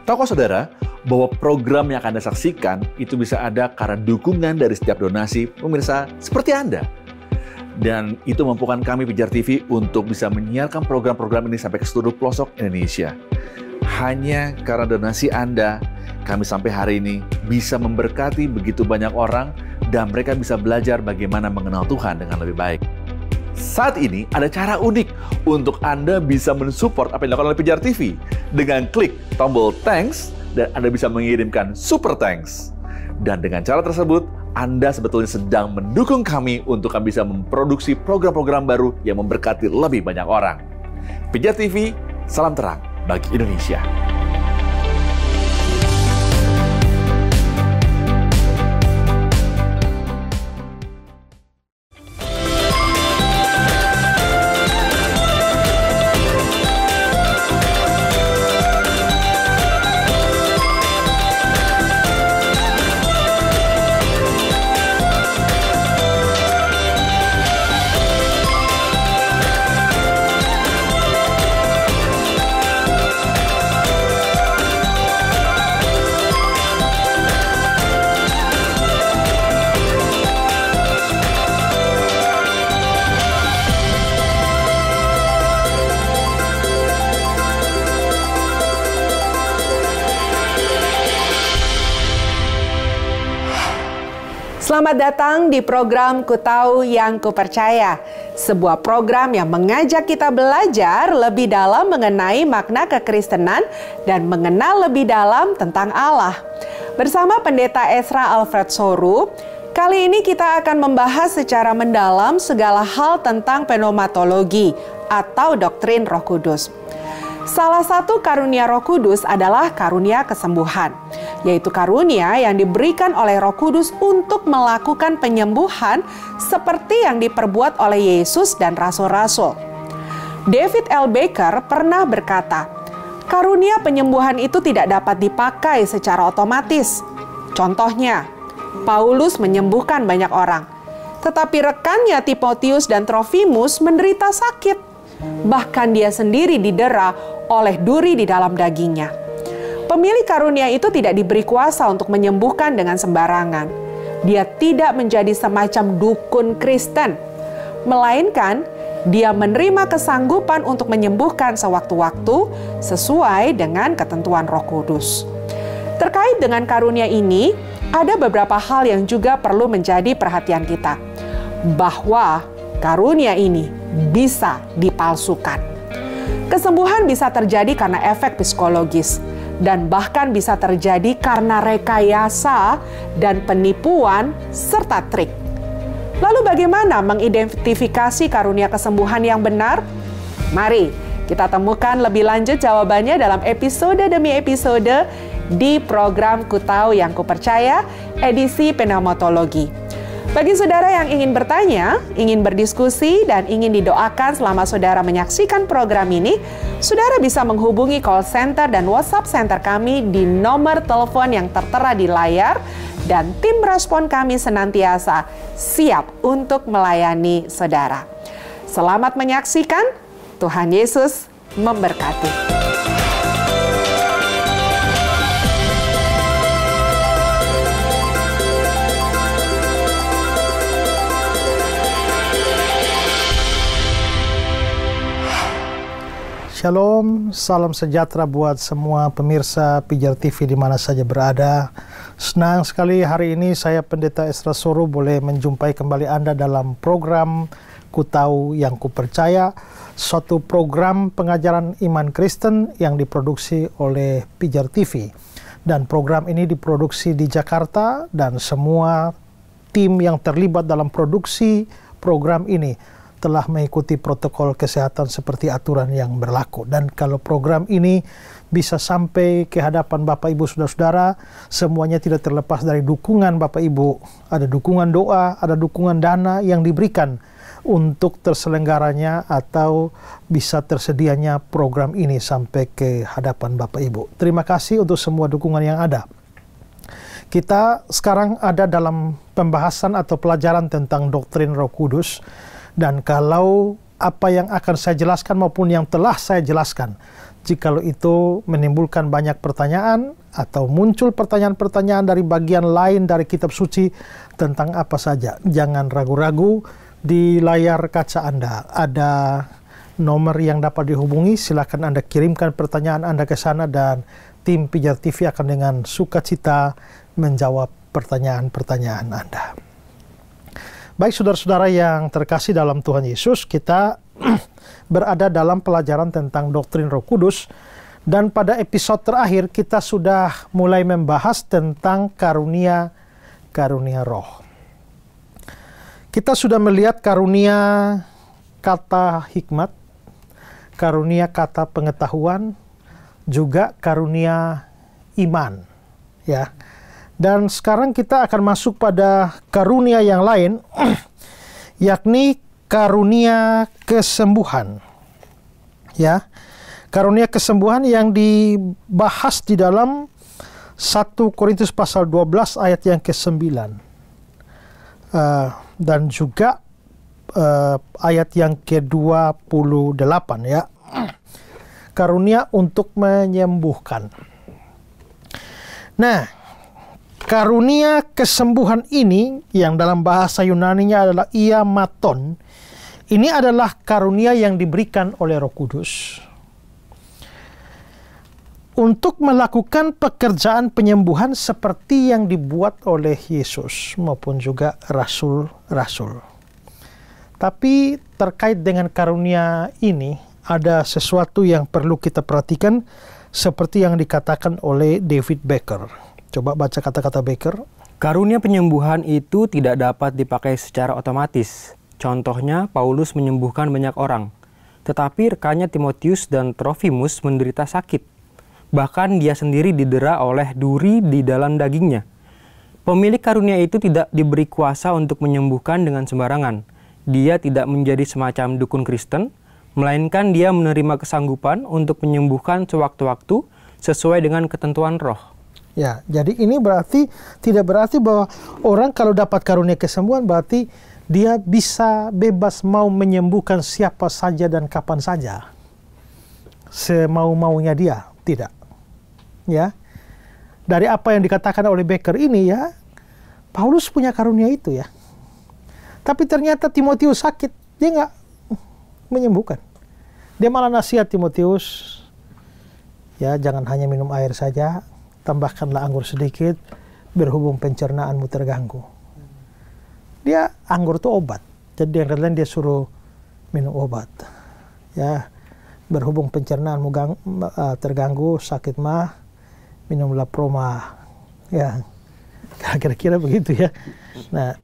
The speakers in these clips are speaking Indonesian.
Tahukah saudara bahwa program yang akan Anda saksikan itu bisa ada karena dukungan dari setiap donasi pemirsa seperti Anda. Dan itu memampukan kami Pijar TV untuk bisa menyiarkan program-program ini sampai ke seluruh pelosok Indonesia. Hanya karena donasi Anda, kami sampai hari ini bisa memberkati begitu banyak orang dan mereka bisa belajar bagaimana mengenal Tuhan dengan lebih baik. Saat ini ada cara unik untuk Anda bisa mensupport apa yang dilakukan oleh Pijar TV dengan klik tombol thanks dan Anda bisa mengirimkan super thanks. Dan dengan cara tersebut, Anda sebetulnya sedang mendukung kami untuk kami bisa memproduksi program-program baru yang memberkati lebih banyak orang. Pijar TV, salam terang bagi Indonesia. Selamat datang di program Ku Tahu Yang Ku Percaya, sebuah program yang mengajak kita belajar lebih dalam mengenai makna kekristenan dan mengenal lebih dalam tentang Allah. Bersama Pendeta Ezra Alfred Soru, kali ini kita akan membahas secara mendalam segala hal tentang pneumatologi atau doktrin Roh Kudus. Salah satu karunia Roh Kudus adalah karunia kesembuhan, yaitu karunia yang diberikan oleh Roh Kudus untuk melakukan penyembuhan seperti yang diperbuat oleh Yesus dan rasul-rasul. David L. Baker pernah berkata, karunia penyembuhan itu tidak dapat dipakai secara otomatis. Contohnya, Paulus menyembuhkan banyak orang, tetapi rekannya Timotius dan Trofimus menderita sakit. Bahkan dia sendiri didera oleh duri di dalam dagingnya. Pemilik karunia itu tidak diberi kuasa untuk menyembuhkan dengan sembarangan. Dia tidak menjadi semacam dukun Kristen, melainkan dia menerima kesanggupan untuk menyembuhkan sewaktu-waktu sesuai dengan ketentuan Roh Kudus. Terkait dengan karunia ini, ada beberapa hal yang juga perlu menjadi perhatian kita, bahwa karunia ini bisa dipalsukan. Kesembuhan bisa terjadi karena efek psikologis, dan bahkan bisa terjadi karena rekayasa dan penipuan serta trik. Lalu bagaimana mengidentifikasi karunia kesembuhan yang benar? Mari kita temukan lebih lanjut jawabannya dalam episode demi episode di program Ku Tahu Yang Ku Percaya, edisi pneumatologi. Bagi saudara yang ingin bertanya, ingin berdiskusi, dan ingin didoakan selama saudara menyaksikan program ini, saudara bisa menghubungi call center dan WhatsApp center kami di nomor telepon yang tertera di layar, dan tim respon kami senantiasa siap untuk melayani saudara. Selamat menyaksikan, Tuhan Yesus memberkati. Shalom, salam sejahtera buat semua pemirsa Pijar TV di mana saja berada. Senang sekali hari ini saya Pendeta Ezra Soru boleh menjumpai kembali Anda dalam program Ku Tahu Yang Ku Percaya, suatu program pengajaran iman Kristen yang diproduksi oleh Pijar TV. Dan program ini diproduksi di Jakarta dan semua tim yang terlibat dalam produksi program ini telah mengikuti protokol kesehatan seperti aturan yang berlaku. Dan kalau program ini bisa sampai ke hadapan Bapak Ibu Saudara-saudara, semuanya tidak terlepas dari dukungan Bapak Ibu. Ada dukungan doa, ada dukungan dana yang diberikan untuk terselenggaranya atau bisa tersedianya program ini sampai ke hadapan Bapak Ibu. Terima kasih untuk semua dukungan yang ada. Kita sekarang ada dalam pembahasan atau pelajaran tentang doktrin Roh Kudus. Dan kalau apa yang akan saya jelaskan maupun yang telah saya jelaskan, Jikalau itu menimbulkan banyak pertanyaan atau muncul pertanyaan-pertanyaan dari bagian lain dari kitab suci tentang apa saja, jangan ragu-ragu. Di layar kaca Anda ada nomor yang dapat dihubungi. Silakan Anda kirimkan pertanyaan Anda ke sana dan tim Pijar TV akan dengan sukacita menjawab pertanyaan-pertanyaan Anda. Baik saudara-saudara yang terkasih dalam Tuhan Yesus, kita berada dalam pelajaran tentang doktrin Roh Kudus, dan pada episode terakhir kita sudah mulai membahas tentang karunia roh. Kita sudah melihat karunia kata hikmat, karunia kata pengetahuan, juga karunia iman, ya. Dan sekarang kita akan masuk pada karunia yang lain, yakni karunia kesembuhan. Ya. Karunia kesembuhan yang dibahas di dalam 1 Korintus pasal 12 ayat yang ke-9. Dan juga ayat yang ke-28, ya. Karunia untuk menyembuhkan. Nah, karunia kesembuhan ini yang dalam bahasa Yunaninya adalah iamaton. Ini adalah karunia yang diberikan oleh Roh Kudus untuk melakukan pekerjaan penyembuhan seperti yang dibuat oleh Yesus maupun juga rasul-rasul. Tapi terkait dengan karunia ini ada sesuatu yang perlu kita perhatikan seperti yang dikatakan oleh David Baker. Coba baca kata-kata Baker. Karunia penyembuhan itu tidak dapat dipakai secara otomatis. Contohnya, Paulus menyembuhkan banyak orang. Tetapi rekannya Timotius dan Trofimus menderita sakit. Bahkan dia sendiri didera oleh duri di dalam dagingnya. Pemilik karunia itu tidak diberi kuasa untuk menyembuhkan dengan sembarangan. Dia tidak menjadi semacam dukun Kristen, melainkan dia menerima kesanggupan untuk menyembuhkan sewaktu-waktu sesuai dengan ketentuan roh. Ya, jadi ini tidak berarti bahwa orang kalau dapat karunia kesembuhan berarti dia bisa bebas mau menyembuhkan siapa saja dan kapan saja. Semau-maunya dia, tidak. Ya. Dari apa yang dikatakan oleh Baker ini, ya, Paulus punya karunia itu, ya. Tapi ternyata Timotius sakit, dia nggak menyembuhkan. Dia malah nasihat Timotius, ya, jangan hanya minum air saja, tambahkanlah anggur sedikit, berhubung pencernaanmu terganggu. Dia anggur itu obat, jadi yang lain dia suruh minum obat. Ya, berhubung pencernaanmu terganggu, sakit mah, minumlah proma. Ya, kira-kira begitu, ya. Nah,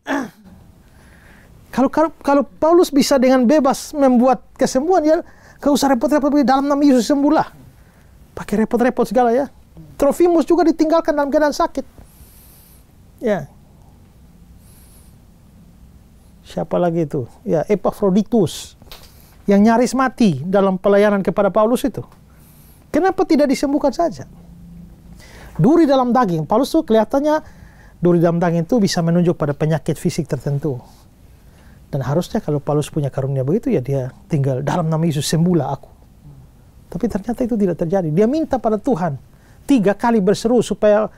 kalau Paulus bisa dengan bebas membuat kesembuhan, ya, gak usah repot-repot, dalam nama Yesus sembuhlah. Pakai repot-repot segala, ya. Trofimus juga ditinggalkan dalam keadaan sakit. Ya. Siapa lagi itu? Ya, Epaphroditus yang nyaris mati dalam pelayanan kepada Paulus itu. Kenapa tidak disembuhkan saja? Duri dalam daging. Paulus tuh kelihatannya duri dalam daging itu bisa menunjuk pada penyakit fisik tertentu. Dan harusnya kalau Paulus punya karunia begitu, ya dia tinggal dalam nama Yesus sembuhlah aku. Tapi ternyata itu tidak terjadi. Dia minta pada Tuhan 3 kali berseru supaya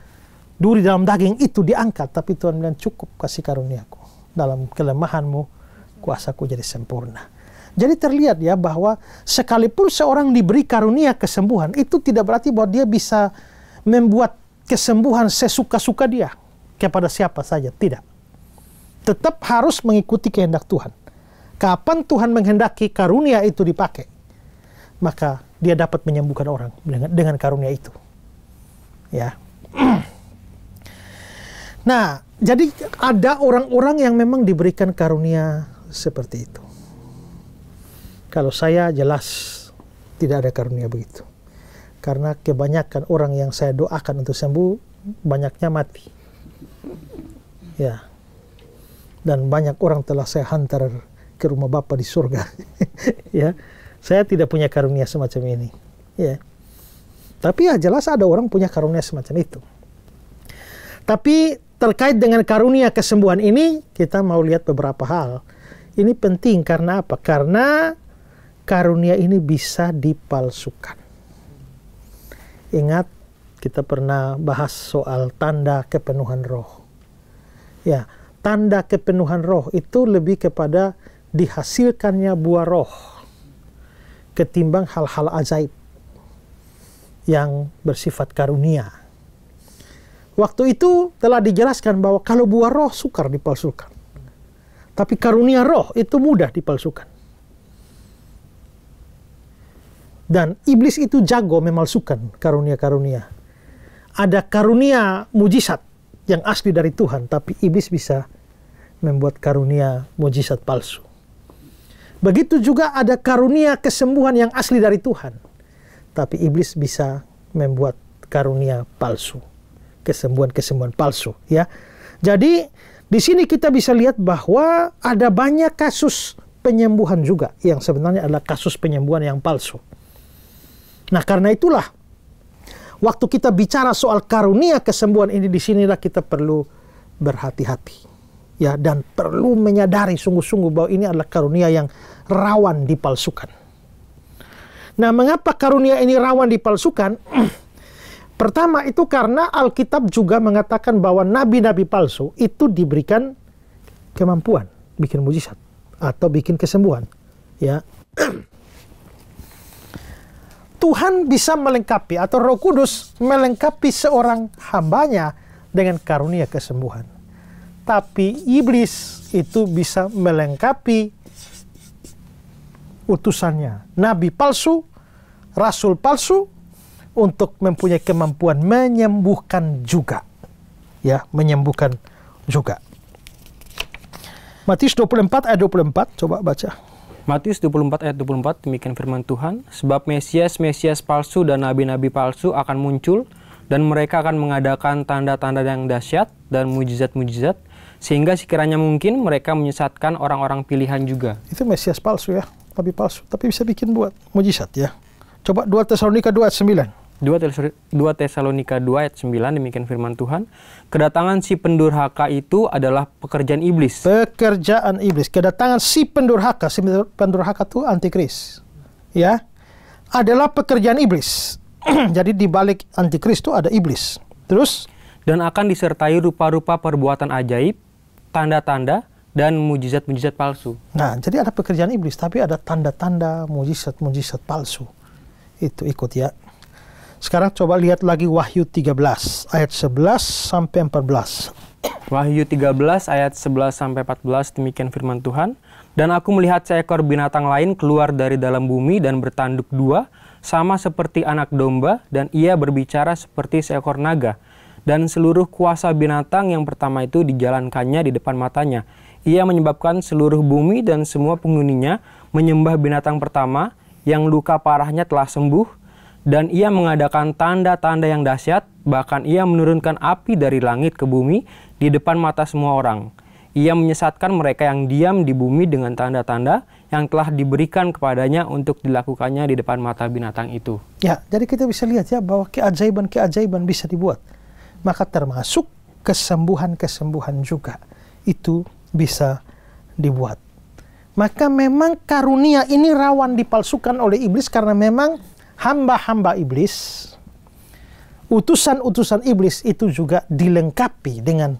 duri dalam daging itu diangkat. Tapi Tuhan bilang, cukup kasih karuniaku. Dalam kelemahanmu, kuasaku jadi sempurna. Jadi terlihat, ya, bahwa sekalipun seorang diberi karunia kesembuhan, itu tidak berarti bahwa dia bisa membuat kesembuhan sesuka-suka dia kepada siapa saja. Tidak. Tetap harus mengikuti kehendak Tuhan. Kapan Tuhan menghendaki karunia itu dipakai, maka dia dapat menyembuhkan orang dengan karunia itu. Ya. Nah, jadi ada orang-orang yang memang diberikan karunia seperti itu. Kalau saya jelas tidak ada karunia begitu. Karena kebanyakan orang yang saya doakan untuk sembuh, banyaknya mati. Ya. Dan banyak orang telah saya hantar ke rumah Bapa di surga. Ya. Saya tidak punya karunia semacam ini. Ya. Tapi ya jelas ada orang punya karunia semacam itu. Tapi terkait dengan karunia kesembuhan ini, kita mau lihat beberapa hal. Ini penting karena apa? Karena karunia ini bisa dipalsukan. Ingat, kita pernah bahas soal tanda kepenuhan roh. Ya, tanda kepenuhan roh itu lebih kepada dihasilkannya buah roh ketimbang hal-hal ajaib yang bersifat karunia. Waktu itu telah dijelaskan bahwa kalau buah roh sukar dipalsukan. Tapi karunia roh itu mudah dipalsukan. Dan iblis itu jago memalsukan karunia-karunia. Ada karunia mujizat yang asli dari Tuhan, tapi iblis bisa membuat karunia mujizat palsu. Begitu juga ada karunia kesembuhan yang asli dari Tuhan, tapi iblis bisa membuat karunia palsu. Kesembuhan-kesembuhan palsu, ya. Jadi di sini kita bisa lihat bahwa ada banyak kasus penyembuhan juga yang sebenarnya adalah kasus penyembuhan yang palsu. Nah, karena itulah waktu kita bicara soal karunia kesembuhan ini, di sinilah kita perlu berhati-hati, ya, dan perlu menyadari sungguh-sungguh bahwa ini adalah karunia yang rawan dipalsukan. Nah, mengapa karunia ini rawan dipalsukan? Pertama itu karena Alkitab juga mengatakan bahwa nabi-nabi palsu itu diberikan kemampuan bikin mujizat atau bikin kesembuhan, ya. Tuhan bisa melengkapi atau Roh Kudus melengkapi seorang hambanya dengan karunia kesembuhan. Tapi iblis itu bisa melengkapi utusannya, nabi palsu, rasul palsu, untuk mempunyai kemampuan menyembuhkan juga. Ya, menyembuhkan juga. Matius 24 ayat 24, coba baca. Matius 24 ayat 24, demikian firman Tuhan, sebab Mesias palsu dan nabi-nabi palsu akan muncul, dan mereka akan mengadakan tanda-tanda yang dahsyat dan mujizat-mujizat, sehingga sekiranya mungkin mereka menyesatkan orang-orang pilihan juga. Itu Mesias palsu, ya, nabi palsu, tapi bisa bikin buat mujizat, ya. Coba 2 Tesalonika 2 ayat 9. 2 Tesalonika 2 ayat 9, demikian firman Tuhan, kedatangan si pendurhaka itu adalah pekerjaan iblis. Pekerjaan iblis. Kedatangan si pendurhaka itu antikris, ya, adalah pekerjaan iblis. Jadi di balik antikris itu ada iblis. Terus, dan akan disertai rupa-rupa perbuatan ajaib, tanda-tanda, dan mujizat-mujizat palsu. Nah, jadi ada pekerjaan iblis, tapi ada tanda-tanda, mujizat-mujizat palsu. Itu ikut, ya. Sekarang coba lihat lagi Wahyu 13 ayat 11 sampai 14. Wahyu 13 ayat 11 sampai 14, demikian firman Tuhan. Dan aku melihat seekor binatang lain keluar dari dalam bumi dan bertanduk dua, sama seperti anak domba, dan ia berbicara seperti seekor naga. Dan seluruh kuasa binatang yang pertama itu dijalankannya di depan matanya. Ia menyebabkan seluruh bumi dan semua penghuninya menyembah binatang pertama yang luka parahnya telah sembuh. Dan ia mengadakan tanda-tanda yang dahsyat, bahkan ia menurunkan api dari langit ke bumi di depan mata semua orang. Ia menyesatkan mereka yang diam di bumi dengan tanda-tanda yang telah diberikan kepadanya untuk dilakukannya di depan mata binatang itu. Ya, jadi kita bisa lihat, ya, bahwa keajaiban-keajaiban bisa dibuat. Maka termasuk kesembuhan-kesembuhan juga itu bisa dibuat. Maka memang karunia ini rawan dipalsukan oleh iblis karena memang hamba-hamba iblis, utusan-utusan iblis itu juga dilengkapi dengan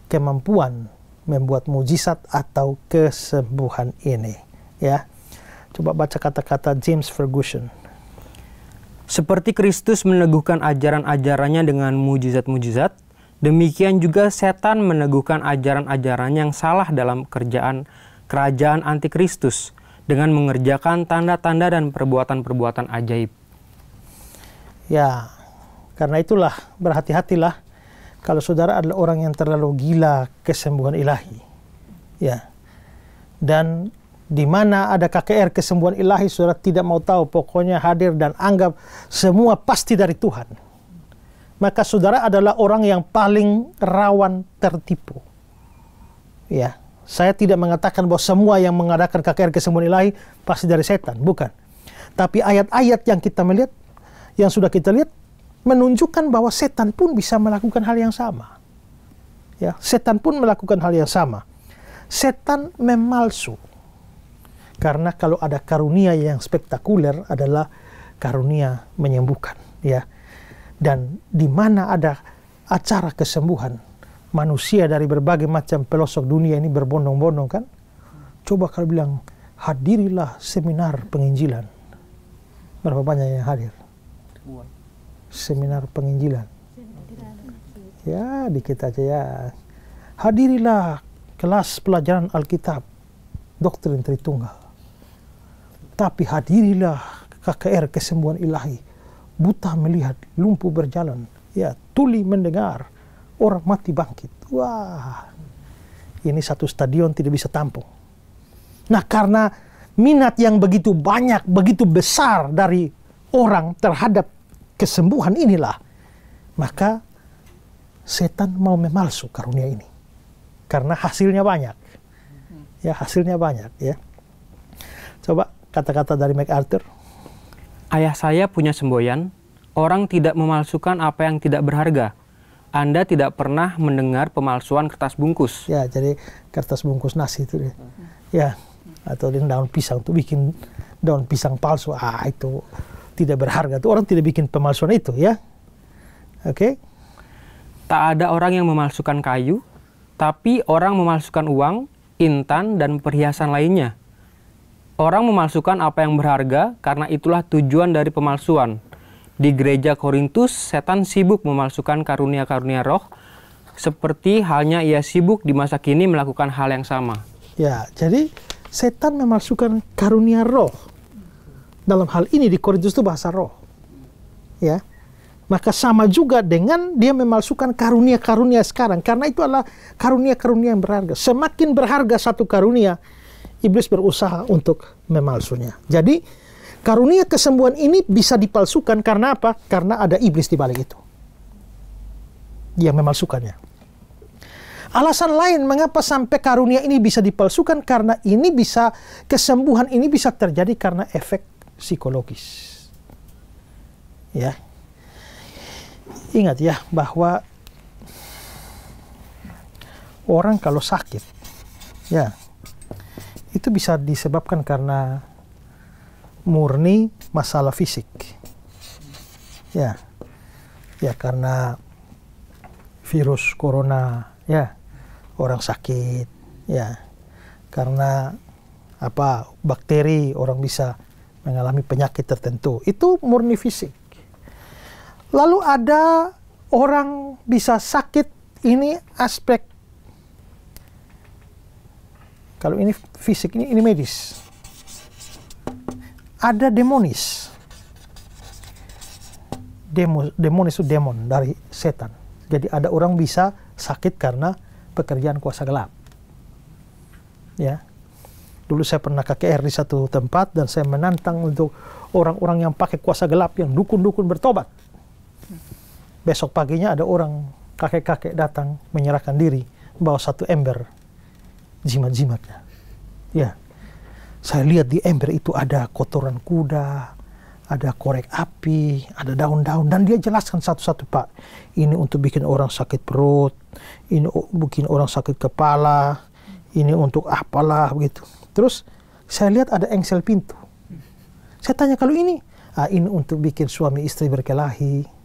kemampuan membuat mujizat atau kesembuhan ini, ya. Coba baca kata-kata James Ferguson. Seperti Kristus meneguhkan ajaran-ajarannya dengan mujizat-mujizat, demikian juga setan meneguhkan ajaran-ajaran yang salah dalam kerajaan antikristus dengan mengerjakan tanda-tanda dan perbuatan-perbuatan ajaib. Ya, karena itulah berhati-hatilah kalau saudara adalah orang yang terlalu gila kesembuhan ilahi. Ya. Dan di mana ada KKR kesembuhan ilahi, saudara tidak mau tahu, pokoknya hadir dan anggap semua pasti dari Tuhan. Maka saudara adalah orang yang paling rawan tertipu. Ya, saya tidak mengatakan bahwa semua yang mengadakan KKR kesembuhan ilahi pasti dari setan, bukan. Tapi ayat-ayat yang kita melihat, yang sudah kita lihat, menunjukkan bahwa setan pun bisa melakukan hal yang sama. Ya, setan pun melakukan hal yang sama. Setan memalsu. Karena kalau ada karunia yang spektakuler adalah karunia menyembuhkan, ya. Dan di mana ada acara kesembuhan, manusia dari berbagai macam pelosok dunia ini berbondong-bondong kan. Coba kalau bilang, hadirilah seminar penginjilan. Berapa banyak yang hadir? Seminar penginjilan. Ya, dikit aja ya. Hadirilah kelas pelajaran Alkitab, doktrin Tritunggal. Tapi hadirilah KKR kesembuhan ilahi. Buta melihat, lumpuh berjalan, ya, tuli mendengar, orang mati bangkit. Wah, ini satu stadion tidak bisa tampung. Nah, karena minat yang begitu banyak, begitu besar dari orang terhadap kesembuhan inilah, maka setan mau memalsu karunia ini. Karena hasilnya banyak. Ya, hasilnya banyak, ya. Coba kata-kata dari MacArthur. Ayah saya punya semboyan, orang tidak memalsukan apa yang tidak berharga. Anda tidak pernah mendengar pemalsuan kertas bungkus. Ya, jadi kertas bungkus nasi itu deh. Ya, atau daun pisang tuh bikin daun pisang palsu. Itu tidak berharga. Tuh orang tidak bikin pemalsuan itu, ya. Oke. Tak ada orang yang memalsukan kayu, tapi orang memalsukan uang, intan, dan perhiasan lainnya. Orang memalsukan apa yang berharga karena itulah tujuan dari pemalsuan. Di gereja Korintus, setan sibuk memalsukan karunia-karunia roh, seperti halnya ia sibuk di masa kini melakukan hal yang sama. Ya, jadi setan memalsukan karunia roh. Dalam hal ini di Korintus itu bahasa roh. Ya. Maka sama juga dengan dia memalsukan karunia-karunia sekarang. Karena itu adalah karunia-karunia yang berharga. Semakin berharga satu karunia, iblis berusaha untuk memalsunya. Jadi, karunia kesembuhan ini bisa dipalsukan karena apa? Karena ada iblis di balik itu. Dia memalsukannya. Alasan lain mengapa sampai karunia ini bisa dipalsukan, karena ini bisa, kesembuhan ini bisa terjadi karena efek psikologis. Ya. Ingat ya, bahwa orang kalau sakit, ya, itu bisa disebabkan karena murni masalah fisik. Ya. Ya, karena virus corona, ya, orang sakit, ya. Karena bakteri, orang bisa mengalami penyakit tertentu. Itu murni fisik. Lalu ada orang bisa sakit, ini aspek, kalau ini fisik, ini medis. Ada demonis. Demonis itu demon dari setan. Jadi ada orang bisa sakit karena pekerjaan kuasa gelap. Ya. Dulu saya pernah KKR di satu tempat dan saya menantang untuk orang-orang yang pakai kuasa gelap, yang dukun-dukun bertobat. Besok paginya ada orang kakek-kakek datang menyerahkan diri, bawa satu ember jimat-jimatnya. Ya, saya lihat di ember itu ada kotoran kuda, ada korek api, ada daun-daun, dan dia jelaskan satu-satu, Pak. Ini untuk bikin orang sakit perut, ini bikin orang sakit kepala, ini untuk apalah begitu. Terus saya lihat ada engsel pintu. Saya tanya, kalau ini untuk bikin suami istri berkelahi.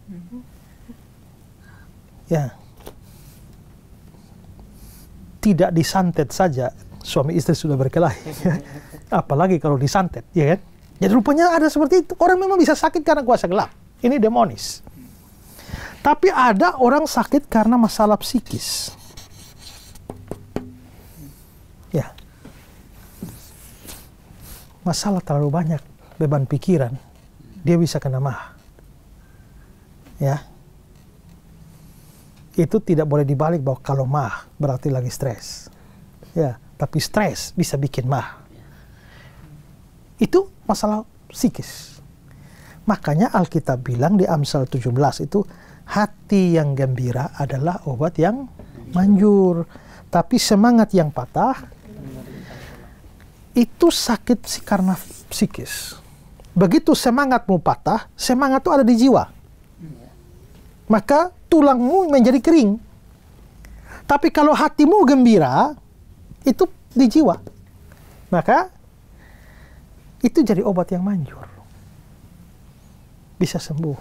Ya, tidak disantet saja suami istri sudah berkelahi, apalagi kalau disantet, ya kan? Jadi rupanya ada seperti itu. Orang memang bisa sakit karena kuasa gelap. Ini demonis. Tapi ada orang sakit karena masalah psikis. Ya, masalah terlalu banyak, beban pikiran, dia bisa kena mah. Ya. Itu tidak boleh dibalik bahwa kalau mah berarti lagi stres. Ya, tapi stres bisa bikin mah. Itu masalah psikis. Makanya Alkitab bilang di Amsal 17 itu, hati yang gembira adalah obat yang manjur. Tapi semangat yang patah itu sakit karena psikis. Begitu semangatmu patah, semangat itu ada di jiwa. Maka tulangmu menjadi kering. Tapi kalau hatimu gembira, itu di jiwa. Maka itu jadi obat yang manjur. Bisa sembuh.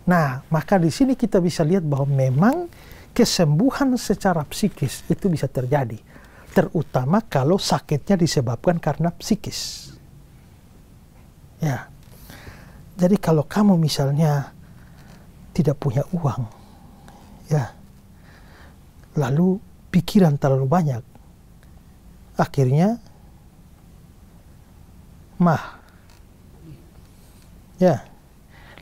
Nah, maka di sini kita bisa lihat bahwa memang kesembuhan secara psikis itu bisa terjadi, terutama kalau sakitnya disebabkan karena psikis. Ya, jadi kalau kamu misalnya tidak punya uang, ya, lalu pikiran terlalu banyak, akhirnya ya,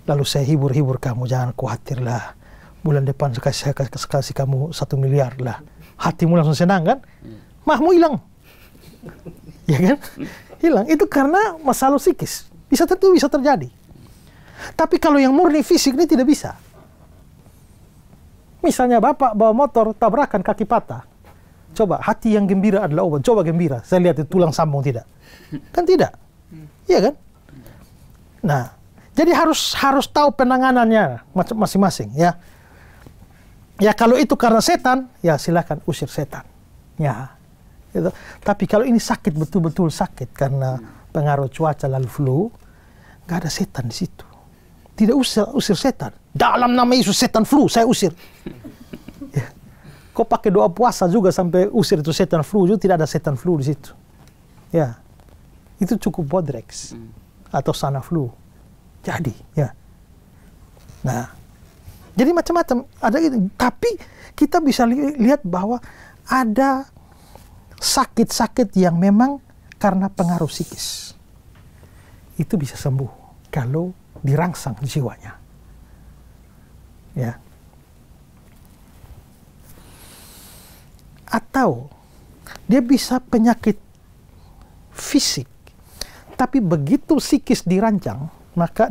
lalu saya hibur kamu, jangan khawatir lah, bulan depan saya kasih kamu 1 miliar lah. Hatimu langsung senang kan? Mahmu hilang. Ya kan? Hilang. Itu karena masalah psikis. Bisa terjadi. Tapi kalau yang murni fisik ini tidak bisa. Misalnya bapak bawa motor, tabrakan, kaki patah. Coba, hati yang gembira adalah obat. Coba gembira. Saya lihat itu tulang sambung tidak. Kan tidak. Iya kan? Nah, jadi harus tahu penanganannya masing-masing, ya. Ya, kalau itu karena setan, ya silakan usir setan. Ya. Gitu. Tapi kalau ini sakit, betul-betul sakit karena pengaruh cuaca lalu flu, nggak ada setan di situ. Tidak usir setan. Dalam nama Yesus setan flu, saya usir. Ya. Kau pakai doa puasa juga sampai usir itu setan flu, juga tidak ada setan flu di situ. Ya. Itu cukup Bodrex atau Sana flu. Jadi, ya. Nah, jadi macam-macam ada itu. Tapi kita bisa lihat bahwa ada sakit-sakit yang memang karena pengaruh psikis. Itu bisa sembuh kalau dirangsang jiwanya. Ya. Atau dia bisa penyakit fisik, tapi begitu psikis dirangsang, maka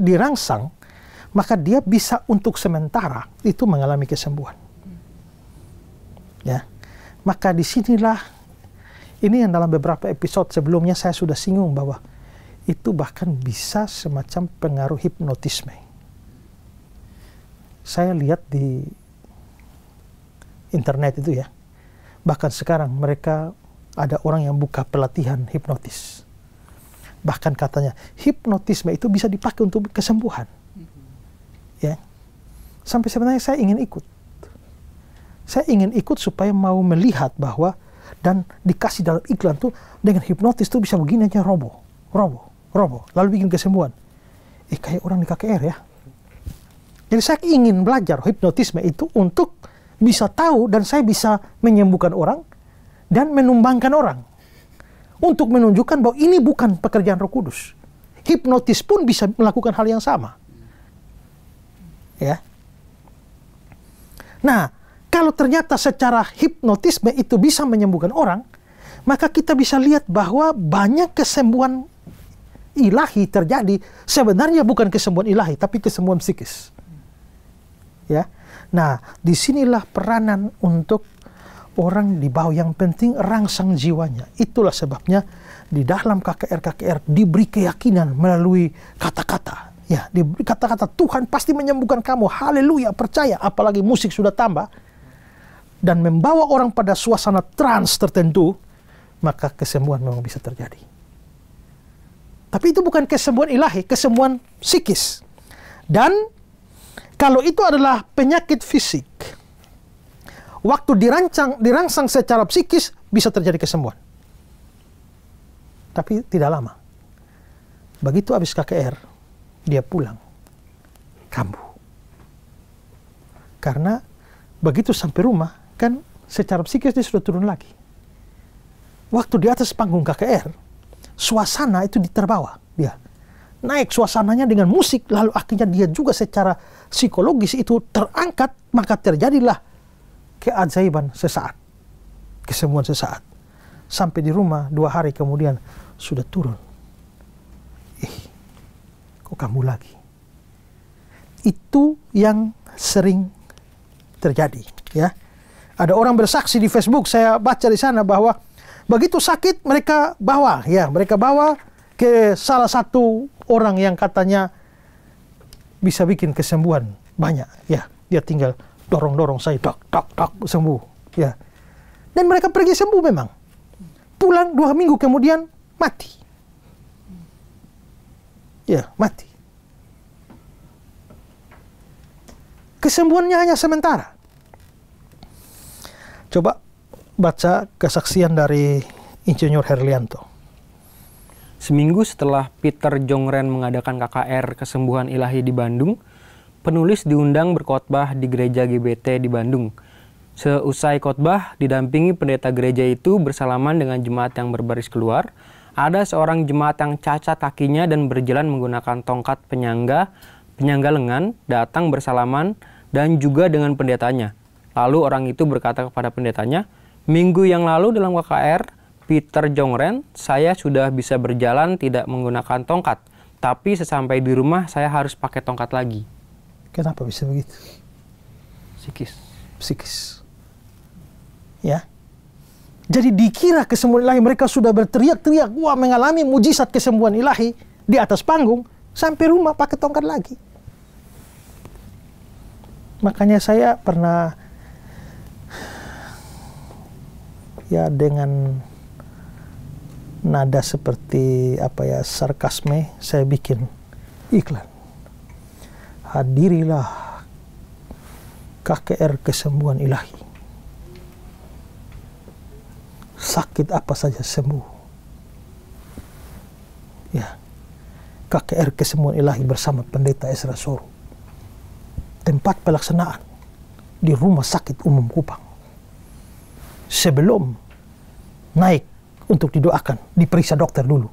dia bisa untuk sementara itu mengalami kesembuhan. Ya. Maka disinilah, ini yang dalam beberapa episode sebelumnya saya sudah singgung bahwa itu bahkan bisa semacam pengaruh hipnotisme. Saya lihat di internet itu ya, bahkan sekarang mereka ada orang yang buka pelatihan hipnotis. Bahkan katanya hipnotisme itu bisa dipakai untuk kesembuhan. Ya. Sampai sebenarnya saya ingin ikut. Saya ingin ikut supaya mau melihat bahwa, dan dikasih dalam iklan tuh, dengan hipnotis tuh bisa begini aja roboh, lalu bikin kesembuhan. Kayak orang di KKR ya. Jadi saya ingin belajar hipnotisme itu untuk bisa tahu dan saya bisa menyembuhkan orang dan menumbangkan orang. Untuk menunjukkan bahwa ini bukan pekerjaan Roh Kudus. Hipnotis pun bisa melakukan hal yang sama. Ya. Nah, kalau ternyata secara hipnotisme itu bisa menyembuhkan orang, maka kita bisa lihat bahwa banyak kesembuhan ilahi terjadi. Sebenarnya bukan kesembuhan ilahi, tapi kesembuhan psikis. Ya. Nah, disinilah peranan untuk orang di bawah, yang penting rangsang jiwanya. Itulah sebabnya di dalam KKR diberi keyakinan melalui kata-kata. Ya, diberi kata-kata, Tuhan pasti menyembuhkan kamu. Haleluya, percaya. Apalagi musik sudah tambah. Dan membawa orang pada suasana trans tertentu, maka kesembuhan memang bisa terjadi. Tapi itu bukan kesembuhan ilahi, kesembuhan psikis. Dan kalau itu adalah penyakit fisik, waktu dirangsang secara psikis bisa terjadi kesembuhan. Tapi tidak lama. Begitu habis KKR, dia pulang kambuh. Karena begitu sampai rumah, kan secara psikis dia sudah turun lagi. Waktu di atas panggung KKR, suasana itu terbawa dia. Naik suasananya dengan musik, lalu akhirnya dia juga secara psikologis itu terangkat, maka terjadilah keajaiban sesaat, kesembuhan sesaat. Sampai di rumah 2 hari kemudian sudah turun. Kok kambuh lagi? Itu yang sering terjadi, ya. Ada orang bersaksi di Facebook, saya baca di sana bahwa begitu sakit mereka bawa ke salah satu orang yang katanya bisa bikin kesembuhan banyak, ya. Dia tinggal dorong saya, dak sembuh, ya. Dan mereka pergi sembuh memang. Pulang 2 minggu kemudian mati. Ya, mati. kesembuhannya hanya sementara. Coba baca kesaksian dari Insinyur Herlianto. Seminggu setelah Peter Jongren mengadakan KKR Kesembuhan Ilahi di Bandung, penulis diundang berkhotbah di gereja GBT di Bandung. Seusai khotbah, didampingi pendeta gereja itu bersalaman dengan jemaat yang berbaris keluar. Ada seorang jemaat yang cacat kakinya dan berjalan menggunakan tongkat penyangga lengan, datang bersalaman dan juga dengan pendetanya. Lalu orang itu berkata kepada pendetanya, "Minggu yang lalu dalam KKR Peter Jongren, saya sudah bisa berjalan tidak menggunakan tongkat, tapi sesampai di rumah saya harus pakai tongkat lagi." Kenapa bisa begitu? Psikis. Ya. Jadi dikira kesembuhan ilahi, mereka sudah berteriak-teriak, wah mengalami mujizat kesembuhan ilahi di atas panggung, sampai rumah pakai tongkat lagi. Makanya saya pernah ya dengan nada seperti sarkasme, saya bikin iklan. Hadirilah KKR Kesembuhan Ilahi. Sakit apa saja sembuh. Ya. KKR Kesembuhan Ilahi bersama Pendeta Ezra Soru. Tempat pelaksanaan di Rumah Sakit Umum Kupang. Sebelum naik untuk didoakan, diperiksa dokter dulu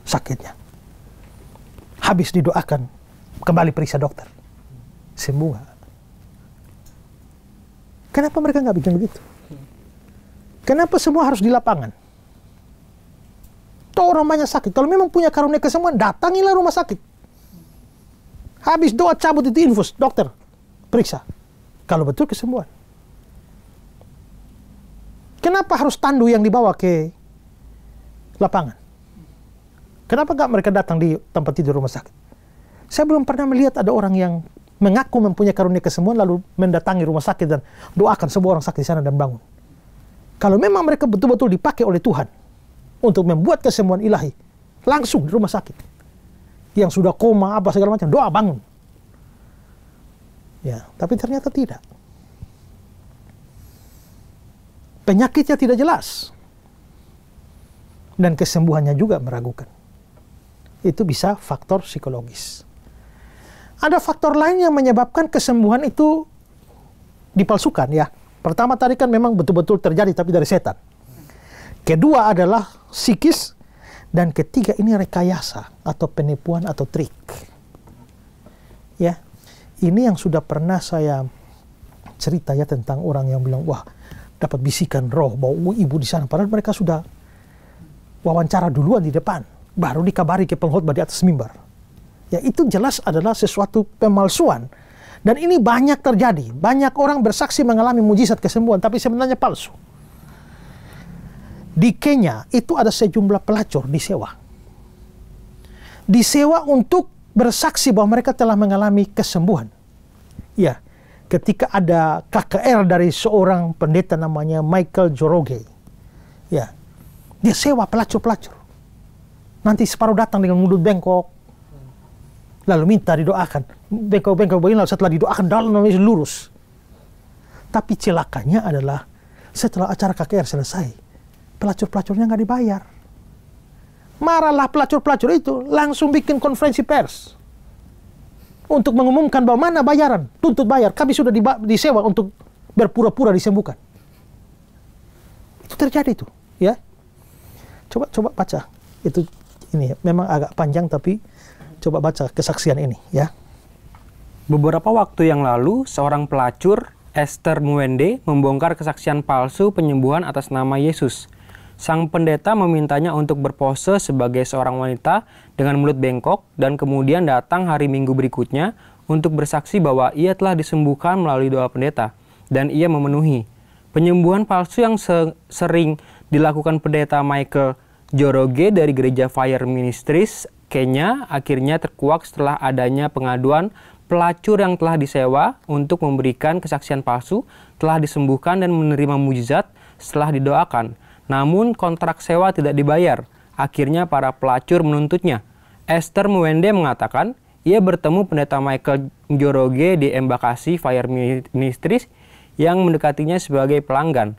sakitnya. Habis didoakan, kembali periksa dokter. Sembuh. Kenapa mereka nggak bikin begitu? Kenapa semua harus di lapangan? Tuh orang banyak sakit. Kalau memang punya karunia kesembuhan, datangilah rumah sakit. Habis doa cabut itu infus, dokter periksa. Kalau betul kesembuhan. Kenapa harus tandu yang dibawa ke lapangan? Kenapa nggak mereka datang di tempat tidur rumah sakit? Saya belum pernah melihat ada orang yang mengaku mempunyai karunia kesembuhan lalu mendatangi rumah sakit dan doakan semua orang sakit di sana dan bangun. Kalau memang mereka betul-betul dipakai oleh Tuhan untuk membuat kesembuhan ilahi, langsung di rumah sakit. Yang sudah koma apa segala macam, doa bangun. Ya, tapi ternyata tidak. Penyakitnya tidak jelas. Dan kesembuhannya juga meragukan. Itu bisa faktor psikologis. Ada faktor lain yang menyebabkan kesembuhan itu dipalsukan ya. Pertama tadi kan memang betul-betul terjadi tapi dari setan. Kedua adalah psikis. Dan ketiga ini rekayasa atau penipuan atau trik. Ya. Ini yang sudah pernah saya cerita ya tentang orang yang bilang, wah dapat bisikan roh bahwa ibu di sana. Padahal mereka sudah wawancara duluan di depan. Baru dikabari ke pengkhotbah di atas mimbar. Ya itu jelas adalah sesuatu pemalsuan. Dan ini banyak terjadi. Banyak orang bersaksi mengalami mujizat kesembuhan, tapi sebenarnya palsu. Di Kenya itu ada sejumlah pelacur disewa. Disewa untuk bersaksi bahwa mereka telah mengalami kesembuhan. Ya, ketika ada KKR dari seorang pendeta namanya Michael Joroge. Ya, dia sewa pelacur-pelacur. Nanti separuh datang dengan mulut bengkok. Lalu minta didoakan. Bengkok-bengkok begini, lalu setelah didoakan dalam lurus. Tapi celakanya adalah setelah acara KKR selesai, pelacur-pelacurnya nggak dibayar. Marahlah pelacur-pelacur itu, langsung bikin konferensi pers. Untuk mengumumkan bahwa mana bayaran, tuntut bayar. Kami sudah disewa untuk berpura-pura disembuhkan. Itu terjadi itu, ya. Coba baca. Itu ini memang agak panjang tapi coba baca kesaksian ini, ya. Beberapa waktu yang lalu, seorang pelacur, Esther Muwende, membongkar kesaksian palsu penyembuhan atas nama Yesus. Sang pendeta memintanya untuk berpose sebagai seorang wanita dengan mulut bengkok dan kemudian datang hari Minggu berikutnya untuk bersaksi bahwa ia telah disembuhkan melalui doa pendeta dan ia memenuhi. Penyembuhan palsu yang sering dilakukan pendeta Michael Joroge dari gereja Fire Ministries Kenya akhirnya terkuak setelah adanya pengaduan pelacur yang telah disewa untuk memberikan kesaksian palsu telah disembuhkan dan menerima mujizat setelah didoakan. Namun kontrak sewa tidak dibayar. Akhirnya para pelacur menuntutnya. Esther Muwende mengatakan, ia bertemu pendeta Michael Njoroge di Embakasi Fire Ministries yang mendekatinya sebagai pelanggan.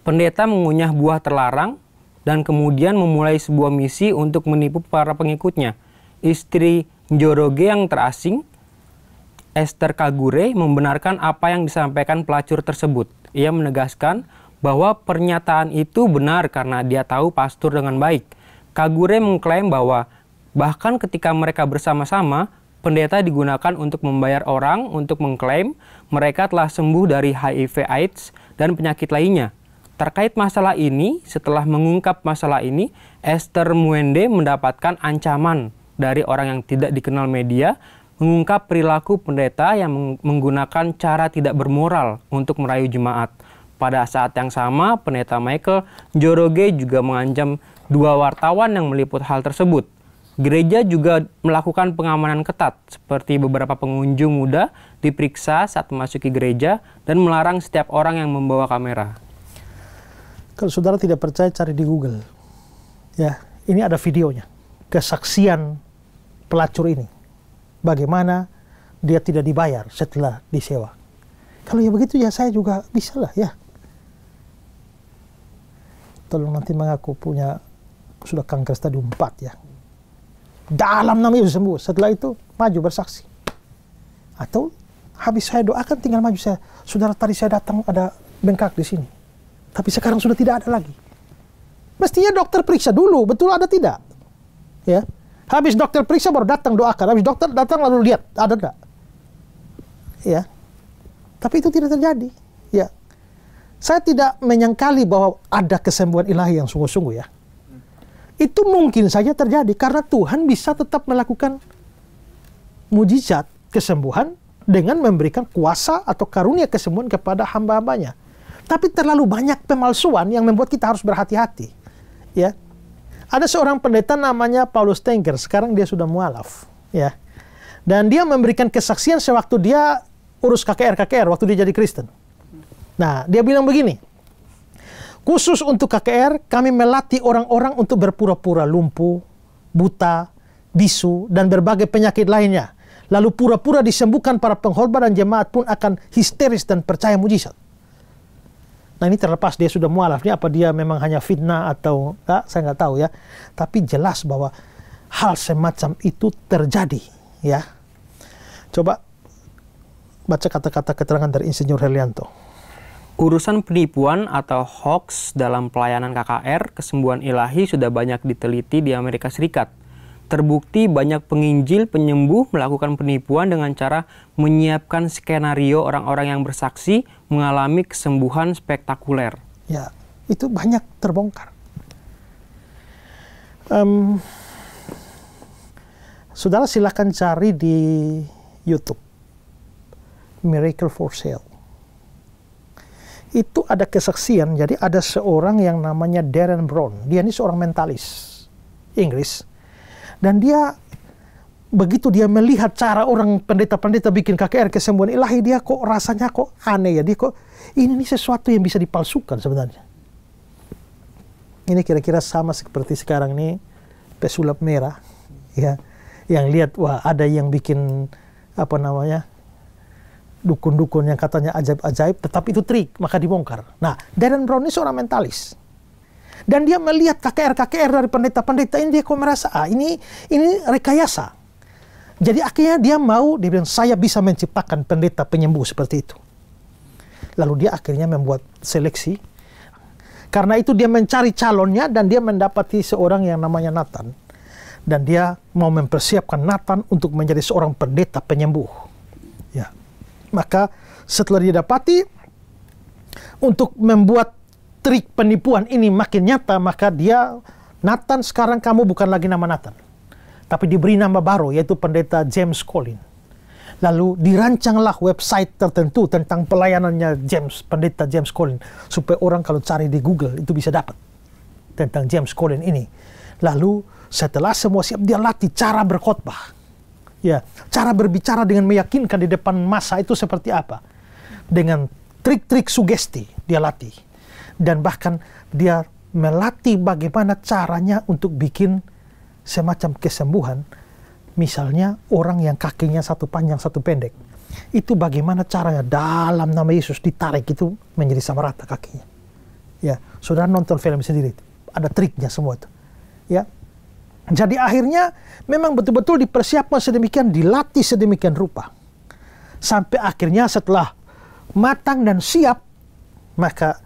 Pendeta mengunyah buah terlarang dan kemudian memulai sebuah misi untuk menipu para pengikutnya. Istri Njoroge yang terasing, Esther Kagure, membenarkan apa yang disampaikan pelacur tersebut. Ia menegaskan bahwa pernyataan itu benar karena dia tahu pastor dengan baik. Kagure mengklaim bahwa bahkan ketika mereka bersama-sama, pendeta digunakan untuk membayar orang untuk mengklaim mereka telah sembuh dari HIV/AIDS dan penyakit lainnya. Terkait masalah ini, setelah mengungkap masalah ini, Esther Mwende mendapatkan ancaman dari orang yang tidak dikenal media, mengungkap perilaku pendeta yang menggunakan cara tidak bermoral untuk merayu jemaat. Pada saat yang sama, pendeta Michael Njoroge juga mengancam 2 wartawan yang meliput hal tersebut. Gereja juga melakukan pengamanan ketat, seperti beberapa pengunjung muda diperiksa saat memasuki gereja dan melarang setiap orang yang membawa kamera. Kalau saudara tidak percaya, cari di Google. Ya, ini ada videonya. Kesaksian pelacur ini. Bagaimana dia tidak dibayar setelah disewa. Kalau ya begitu ya saya juga bisa lah ya. Tolong nanti mengaku punya sudah kanker stadium 4 ya. Dalam 6 Yesus sembuh. Setelah itu maju bersaksi. Atau habis saya doakan tinggal maju saya. Saudara tadi saya datang ada bengkak di sini. Tapi sekarang sudah tidak ada lagi. Mestinya dokter periksa dulu, betul ada tidak? Ya. Habis dokter periksa baru datang doakan. Habis dokter datang lalu lihat ada enggak? Ya. Tapi itu tidak terjadi. Ya. Saya tidak menyangkali bahwa ada kesembuhan ilahi yang sungguh-sungguh ya. Itu mungkin saja terjadi karena Tuhan bisa tetap melakukan mujizat kesembuhan dengan memberikan kuasa atau karunia kesembuhan kepada hamba-hambanya. Tapi terlalu banyak pemalsuan yang membuat kita harus berhati-hati. Ya. Ada seorang pendeta namanya Paulus Tenker, sekarang dia sudah mualaf, ya. Dan dia memberikan kesaksian sewaktu dia urus KKR waktu dia jadi Kristen. Nah, dia bilang begini. Khusus untuk KKR, kami melatih orang-orang untuk berpura-pura lumpuh, buta, bisu, dan berbagai penyakit lainnya. Lalu pura-pura disembuhkan para pengkhotbah dan jemaat pun akan histeris dan percaya mujizat. Nah ini terlepas dia sudah mualaf, ini apa dia memang hanya fitnah atau enggak, saya nggak tahu ya. Tapi jelas bahwa hal semacam itu terjadi ya. Coba baca kata-kata keterangan dari Insinyur Helianto. Urusan penipuan atau hoax dalam pelayanan KKR, kesembuhan ilahi sudah banyak diteliti di Amerika Serikat. Terbukti banyak penginjil penyembuh melakukan penipuan dengan cara menyiapkan skenario orang-orang yang bersaksi mengalami kesembuhan spektakuler. Ya, itu banyak terbongkar. Saudara silakan cari di YouTube. Miracle for Sale. Itu ada kesaksian, jadi ada seorang yang namanya Darren Brown. Dia ini seorang mentalis Inggris. Dan dia, begitu dia melihat cara orang pendeta-pendeta bikin KKR kesembuhan ilahi, dia kok rasanya kok aneh ya. Dia kok, ini sesuatu yang bisa dipalsukan sebenarnya. Ini kira-kira sama seperti sekarang ini, pesulap merah. Ya, yang lihat, wah ada yang bikin, apa namanya, dukun-dukun yang katanya ajaib-ajaib, tetapi itu trik, maka dibongkar. Nah, Darren Brown ini seorang mentalis. Dan dia melihat KKR dari pendeta-pendeta ini, dia kok merasa, ini rekayasa. Jadi akhirnya dia bilang, saya bisa menciptakan pendeta penyembuh seperti itu. Lalu dia akhirnya membuat seleksi. Karena itu dia mencari calonnya dan dia mendapati seorang yang namanya Nathan. Dan dia mau mempersiapkan Nathan untuk menjadi seorang pendeta penyembuh. Ya. Maka setelah dia dapati, untuk membuat trik penipuan ini makin nyata, maka Nathan sekarang kamu bukan lagi nama Nathan, tapi diberi nama baru, yaitu pendeta James Collins. Lalu dirancanglah website tertentu tentang pelayanannya pendeta James Collins, supaya orang kalau cari di Google itu bisa dapat tentang James Collins ini. Lalu setelah semua siap, dia latih cara berkhotbah, ya, cara berbicara dengan meyakinkan di depan massa itu seperti apa, dengan trik-trik sugesti dia latih. Dan bahkan dia melatih bagaimana caranya untuk bikin semacam kesembuhan Misalnya orang yang kakinya satu panjang satu pendek, itu bagaimana caranya dalam nama Yesus ditarik itu menjadi sama rata kakinya. Ya, saudara nonton film sendiri, ada triknya semua itu. Ya, jadi akhirnya memang betul-betul dipersiapkan sedemikian, dilatih sedemikian rupa, sampai akhirnya setelah matang dan siap, maka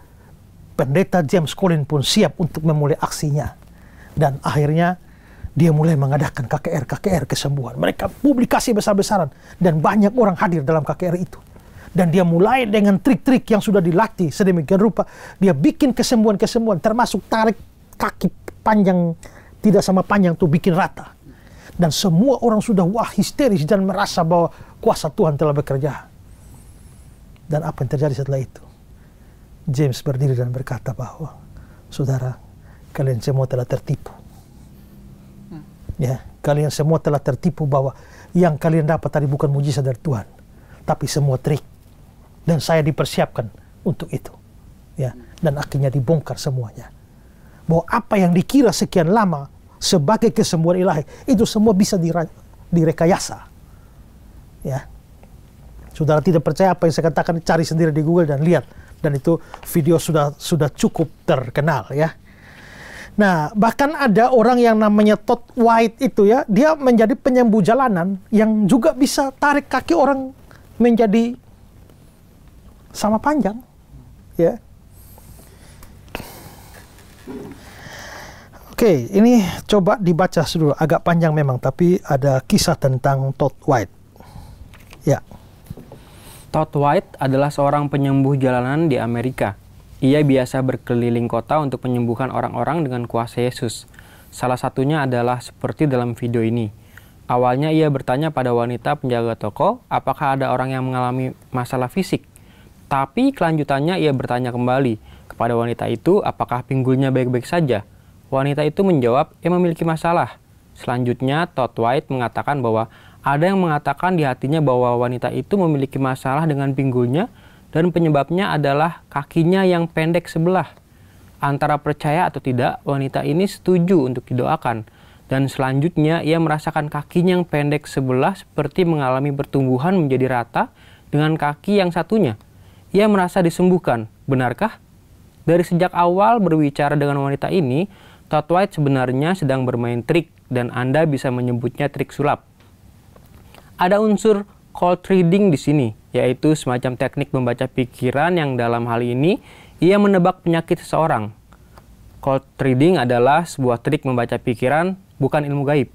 pendeta James Collins pun siap untuk memulai aksinya. Dan akhirnya dia mulai mengadakan KKR kesembuhan. Mereka publikasi besar-besaran dan banyak orang hadir dalam KKR itu. Dan dia mulai dengan trik-trik yang sudah dilatih sedemikian rupa. Dia bikin kesembuhan-kesembuhan, termasuk tarik kaki panjang tidak sama panjang tuh bikin rata. Dan semua orang sudah histeris dan merasa bahwa kuasa Tuhan telah bekerja. Dan apa yang terjadi setelah itu? James berdiri dan berkata bahwa, saudara, kalian semua telah tertipu. Ya, kalian semua telah tertipu bahwa yang kalian dapat tadi bukan mujizat dari Tuhan, tapi semua trik. Dan saya dipersiapkan untuk itu. Ya, dan akhirnya dibongkar semuanya. Bahwa apa yang dikira sekian lama sebagai kesembuhan ilahi, itu semua bisa direkayasa. Ya. Saudara tidak percaya apa yang saya katakan, cari sendiri di Google dan lihat. Dan itu video sudah cukup terkenal, ya. Nah, bahkan ada orang yang namanya Todd White itu, ya, dia menjadi penyembuh jalanan yang juga bisa tarik kaki orang menjadi sama panjang, ya. Oke, ini coba dibaca dulu, agak panjang memang, tapi ada kisah tentang Todd White. Ya. Todd White adalah seorang penyembuh jalanan di Amerika. Ia biasa berkeliling kota untuk menyembuhkan orang-orang dengan kuasa Yesus. Salah satunya adalah seperti dalam video ini. Awalnya ia bertanya pada wanita penjaga toko, apakah ada orang yang mengalami masalah fisik. Tapi kelanjutannya ia bertanya kembali kepada wanita itu, apakah pinggulnya baik-baik saja. Wanita itu menjawab, ia memiliki masalah. Selanjutnya, Todd White mengatakan bahwa ada yang mengatakan di hatinya bahwa wanita itu memiliki masalah dengan pinggulnya, dan penyebabnya adalah kakinya yang pendek sebelah. Antara percaya atau tidak, wanita ini setuju untuk didoakan. Dan selanjutnya ia merasakan kakinya yang pendek sebelah seperti mengalami pertumbuhan menjadi rata dengan kaki yang satunya. Ia merasa disembuhkan. Benarkah? Dari sejak awal berbicara dengan wanita ini, Todd White sebenarnya sedang bermain trik dan Anda bisa menyebutnya trik sulap. Ada unsur cold reading di sini, yaitu semacam teknik membaca pikiran yang dalam hal ini ia menebak penyakit seseorang. Cold reading adalah sebuah trik membaca pikiran, bukan ilmu gaib.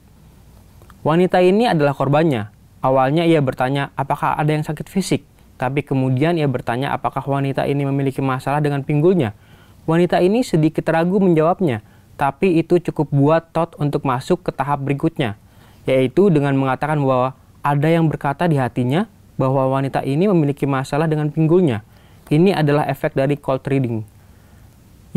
Wanita ini adalah korbannya. Awalnya ia bertanya apakah ada yang sakit fisik, tapi kemudian ia bertanya apakah wanita ini memiliki masalah dengan pinggulnya. Wanita ini sedikit ragu menjawabnya, tapi itu cukup buat Todd untuk masuk ke tahap berikutnya, yaitu dengan mengatakan bahwa ada yang berkata di hatinya bahwa wanita ini memiliki masalah dengan pinggulnya. Ini adalah efek dari cold reading,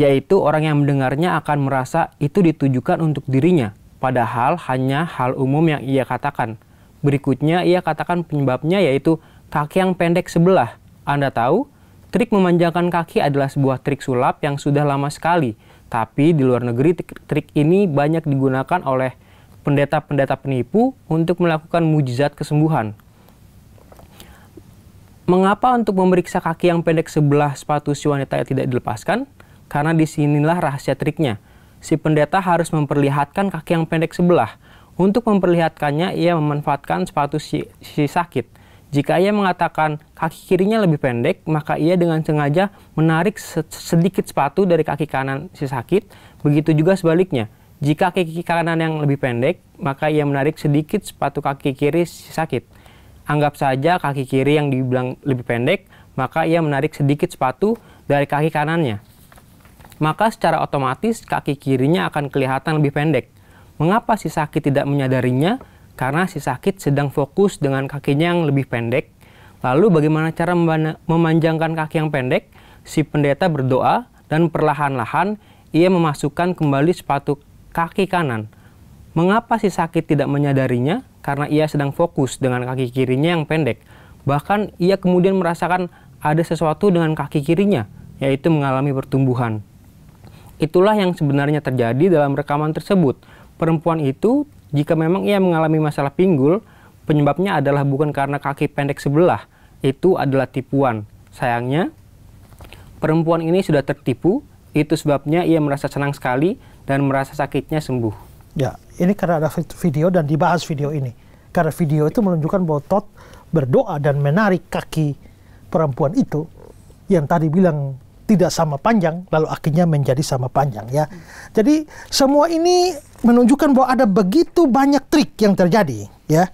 yaitu orang yang mendengarnya akan merasa itu ditujukan untuk dirinya, padahal hanya hal umum yang ia katakan. Berikutnya ia katakan penyebabnya yaitu kaki yang pendek sebelah. Anda tahu, trik memanjangkan kaki adalah sebuah trik sulap yang sudah lama sekali, tapi di luar negeri trik ini banyak digunakan oleh pendeta-pendeta penipu untuk melakukan mujizat kesembuhan. Mengapa untuk memeriksa kaki yang pendek sebelah sepatu si wanita tidak dilepaskan? Karena disinilah rahasia triknya. Si pendeta harus memperlihatkan kaki yang pendek sebelah. Untuk memperlihatkannya, ia memanfaatkan sepatu si sakit. Jika ia mengatakan kaki kirinya lebih pendek, maka ia dengan sengaja menarik sedikit sepatu dari kaki kanan si sakit. Begitu juga sebaliknya. Jika kaki kanan yang lebih pendek, maka ia menarik sedikit sepatu kaki kiri si sakit. Anggap saja kaki kiri yang dibilang lebih pendek, maka ia menarik sedikit sepatu dari kaki kanannya. Maka secara otomatis kaki kirinya akan kelihatan lebih pendek. Mengapa si sakit tidak menyadarinya? Karena si sakit sedang fokus dengan kakinya yang lebih pendek. Lalu bagaimana cara memanjangkan kaki yang pendek? Si pendeta berdoa dan perlahan-lahan ia memasukkan kembali sepatu kaki kanan. Mengapa si sakit tidak menyadarinya? Karena ia sedang fokus dengan kaki kirinya yang pendek. Bahkan ia kemudian merasakan ada sesuatu dengan kaki kirinya, yaitu mengalami pertumbuhan. Itulah yang sebenarnya terjadi dalam rekaman tersebut. Perempuan itu Jika memang ia mengalami masalah pinggul, penyebabnya adalah bukan karena kaki pendek sebelah, itu adalah tipuan. Sayangnya, perempuan ini sudah tertipu, itu sebabnya ia merasa senang sekali dan merasa sakitnya sembuh. Ya, ini karena ada video dan dibahas video ini. Karena video itu menunjukkan bahwa Todd berdoa dan menarik kaki perempuan itu yang tadi bilang tidak sama panjang, lalu akhirnya menjadi sama panjang ya. Jadi semua ini menunjukkan bahwa ada begitu banyak trik yang terjadi ya.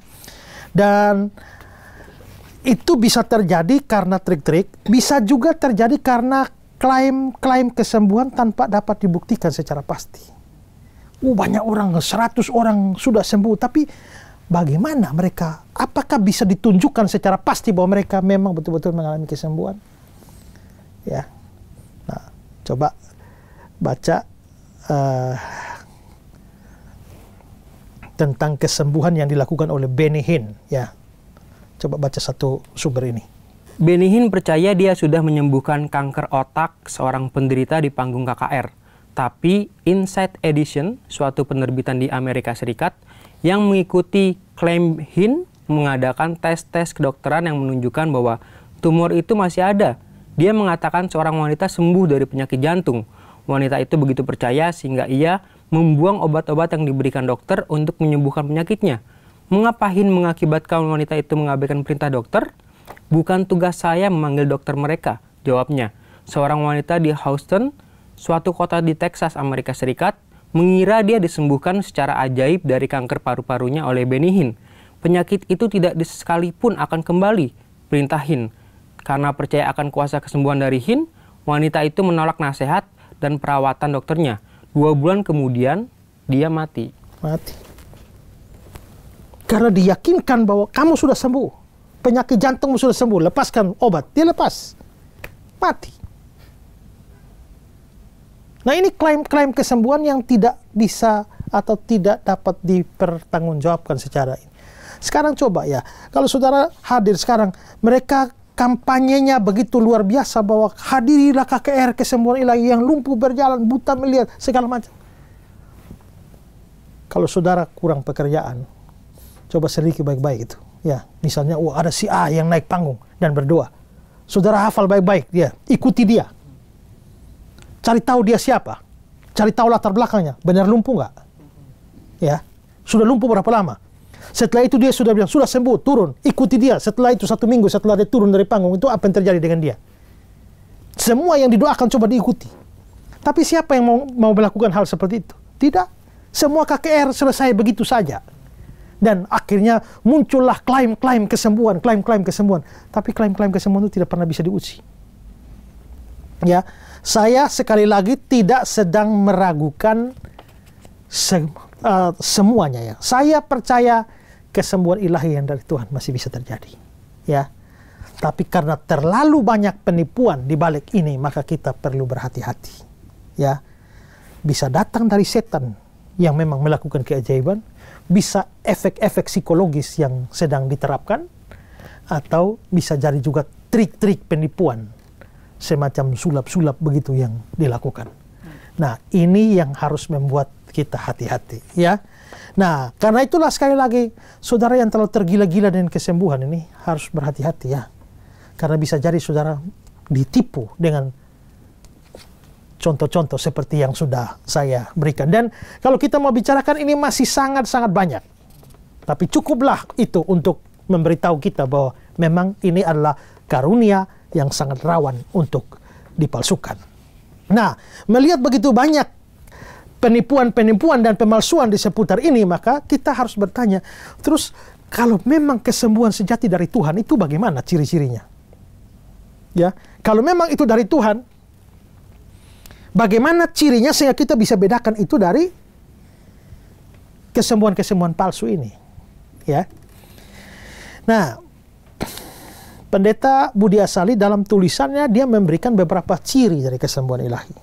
Dan itu bisa terjadi karena trik-trik, bisa juga terjadi karena klaim kesembuhan tanpa dapat dibuktikan secara pasti. Banyak orang, 100 orang sudah sembuh, tapi bagaimana mereka? Apakah bisa ditunjukkan secara pasti bahwa mereka memang betul-betul mengalami kesembuhan? Ya, nah, coba baca tentang kesembuhan yang dilakukan oleh Benny Hinn. Ya, coba baca satu sumber ini. Benny Hinn percaya dia sudah menyembuhkan kanker otak seorang penderita di panggung KKR. Tapi Insight Edition, suatu penerbitan di Amerika Serikat, yang mengikuti klaim Hinn mengadakan tes-tes kedokteran yang menunjukkan bahwa tumor itu masih ada. Dia mengatakan seorang wanita sembuh dari penyakit jantung. Wanita itu begitu percaya sehingga ia membuang obat-obat yang diberikan dokter untuk menyembuhkan penyakitnya. Mengapa Hinn mengakibatkan wanita itu mengabaikan perintah dokter? Bukan tugas saya memanggil dokter mereka, jawabnya. Seorang wanita di Houston, suatu kota di Texas, Amerika Serikat, mengira dia disembuhkan secara ajaib dari kanker paru-parunya oleh Benny Hinn. Penyakit itu tidak sekalipun akan kembali, perintah Hinn. Karena percaya akan kuasa kesembuhan dari Hinn, wanita itu menolak nasihat dan perawatan dokternya. 2 bulan kemudian, dia mati. Mati. Karena diyakinkan bahwa kamu sudah sembuh. Penyakit jantungmu sudah sembuh. Lepaskan obat. Dia lepas. Mati. Nah, ini klaim-klaim kesembuhan yang tidak bisa atau tidak dapat dipertanggungjawabkan secara ini. Sekarang coba ya, kalau saudara hadir sekarang, mereka kampanyenya begitu luar biasa bahwa hadirilah KKR kesembuhan ilahi, yang lumpuh berjalan, buta melihat, segala macam. Kalau saudara kurang pekerjaan, coba selidiki baik-baik itu. Ya, misalnya ada si A yang naik panggung dan berdoa. Saudara hafal baik-baik dia, ikuti dia. Cari tahu dia siapa, cari tahu latar belakangnya, benar lumpuh nggak? Ya, sudah lumpuh berapa lama? Setelah itu dia sudah bilang, sudah sembuh, turun, ikuti dia. Setelah itu 1 minggu setelah dia turun dari panggung, itu apa yang terjadi dengan dia? Semua yang didoakan coba diikuti. Tapi siapa yang mau melakukan hal seperti itu? Tidak. Semua KKR selesai begitu saja. Dan akhirnya muncullah klaim-klaim kesembuhan, klaim-klaim kesembuhan. Tapi klaim-klaim kesembuhan itu tidak pernah bisa diuji. Ya, saya sekali lagi tidak sedang meragukan semuanya ya. Saya percaya kesembuhan ilahi yang dari Tuhan masih bisa terjadi. Ya. Tapi karena terlalu banyak penipuan di balik ini, maka kita perlu berhati-hati. Ya. Bisa datang dari setan yang memang melakukan keajaiban, bisa efek-efek psikologis yang sedang diterapkan, atau bisa jadi juga trik-trik penipuan semacam sulap-sulap begitu yang dilakukan. Nah, ini yang harus membuat kita hati-hati, ya. Nah, karena itulah sekali lagi, saudara yang terlalu tergila-gila dengan kesembuhan ini harus berhati-hati ya. Karena bisa jadi saudara ditipu dengan contoh-contoh seperti yang sudah saya berikan. Dan kalau kita mau bicarakan ini masih sangat-sangat banyak. Tapi cukuplah itu untuk memberitahu kita bahwa memang ini adalah karunia yang sangat rawan untuk dipalsukan. Nah, melihat begitu banyak penipuan-penipuan dan pemalsuan di seputar ini, maka kita harus bertanya, terus kalau memang kesembuhan sejati dari Tuhan, itu bagaimana ciri-cirinya? Ya, kalau memang itu dari Tuhan, bagaimana cirinya sehingga kita bisa bedakan itu dari kesembuhan-kesembuhan palsu ini? Ya. Nah, Pendeta Budi Asali dalam tulisannya dia memberikan beberapa ciri dari kesembuhan ilahi.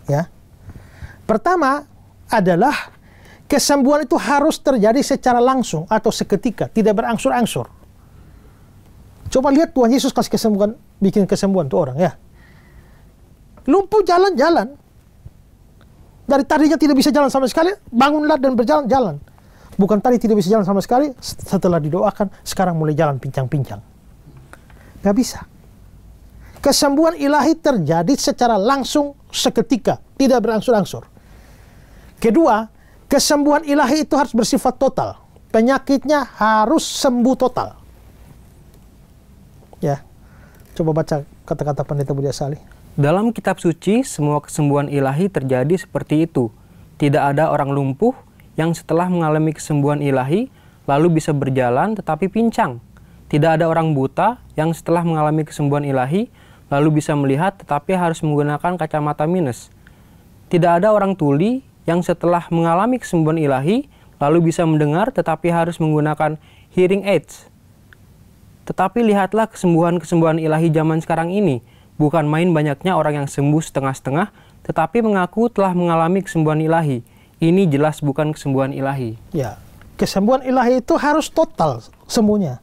Ya. Pertama adalah kesembuhan itu harus terjadi secara langsung atau seketika, tidak berangsur-angsur. Coba lihat Tuhan Yesus kasih kesembuhan, bikin kesembuhan tuh orang ya. Lumpuh jalan-jalan. Dari tadinya tidak bisa jalan sama sekali, bangunlah dan berjalan-jalan. Bukan tadi tidak bisa jalan sama sekali, setelah didoakan, sekarang mulai jalan pincang-pincang. Gak bisa. Kesembuhan ilahi terjadi secara langsung seketika, tidak berangsur-angsur. Kedua, kesembuhan ilahi itu harus bersifat total. Penyakitnya harus sembuh total. Ya, coba baca kata-kata Pendeta Budi Asali. Dalam kitab suci, semua kesembuhan ilahi terjadi seperti itu. Tidak ada orang lumpuh yang setelah mengalami kesembuhan ilahi, lalu bisa berjalan tetapi pincang. Tidak ada orang buta yang setelah mengalami kesembuhan ilahi, lalu bisa melihat tetapi harus menggunakan kacamata minus. Tidak ada orang tuli yang setelah mengalami kesembuhan ilahi, lalu bisa mendengar tetapi harus menggunakan hearing aids. Tetapi lihatlah kesembuhan-kesembuhan ilahi zaman sekarang ini. Bukan main banyaknya orang yang sembuh setengah-setengah, tetapi mengaku telah mengalami kesembuhan ilahi. Ini jelas bukan kesembuhan ilahi. Ya, kesembuhan ilahi itu harus total sembuhnya.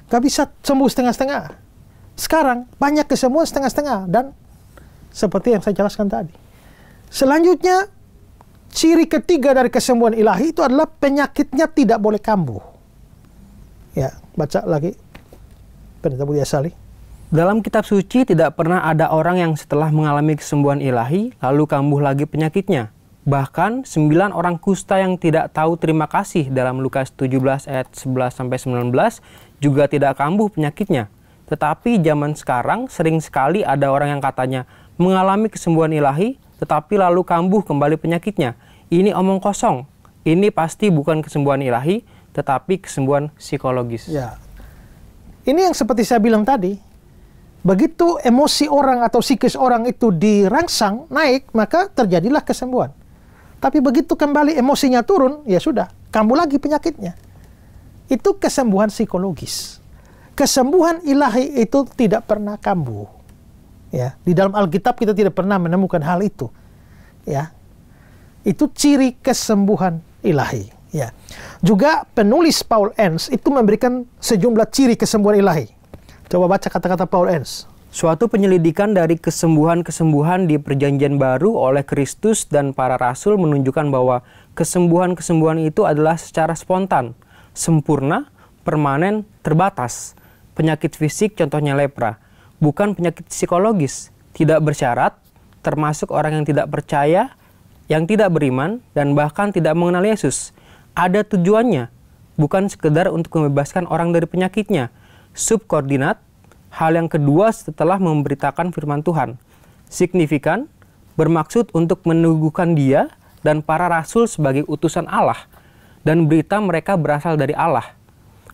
Gak bisa sembuh setengah-setengah. Sekarang banyak kesembuhan setengah-setengah, dan seperti yang saya jelaskan tadi. Selanjutnya, ciri ketiga dari kesembuhan ilahi itu adalah penyakitnya tidak boleh kambuh. Ya, baca lagi Pendeta Budi Asali. Dalam kitab suci tidak pernah ada orang yang setelah mengalami kesembuhan ilahi lalu kambuh lagi penyakitnya. Bahkan 9 orang kusta yang tidak tahu terima kasih dalam Lukas 17 ayat 11-19 juga tidak kambuh penyakitnya. Tetapi zaman sekarang sering sekali ada orang yang katanya mengalami kesembuhan ilahi tetapi lalu kambuh kembali penyakitnya. Ini omong kosong. Ini pasti bukan kesembuhan ilahi, tetapi kesembuhan psikologis. Ya. Ini yang seperti saya bilang tadi. Begitu emosi orang atau psikis orang itu dirangsang, naik, maka terjadilah kesembuhan. Tapi begitu kembali emosinya turun, ya sudah, kambuh lagi penyakitnya. Itu kesembuhan psikologis. Kesembuhan ilahi itu tidak pernah kambuh. Ya, di dalam Alkitab kita tidak pernah menemukan hal itu. Ya, itu ciri kesembuhan ilahi. Ya, juga penulis Paul Enns itu memberikan sejumlah ciri kesembuhan ilahi. Coba baca kata-kata Paul Enns. Suatu penyelidikan dari kesembuhan-kesembuhan di Perjanjian Baru oleh Kristus dan para rasul menunjukkan bahwa kesembuhan-kesembuhan itu adalah secara spontan, sempurna, permanen, terbatas. Penyakit fisik contohnya lepra. Bukan penyakit psikologis, tidak bersyarat, termasuk orang yang tidak percaya, yang tidak beriman, dan bahkan tidak mengenal Yesus. Ada tujuannya, bukan sekedar untuk membebaskan orang dari penyakitnya. Subkoordinat, hal yang kedua setelah memberitakan firman Tuhan. Signifikan, bermaksud untuk meneguhkan dia dan para rasul sebagai utusan Allah, dan berita mereka berasal dari Allah.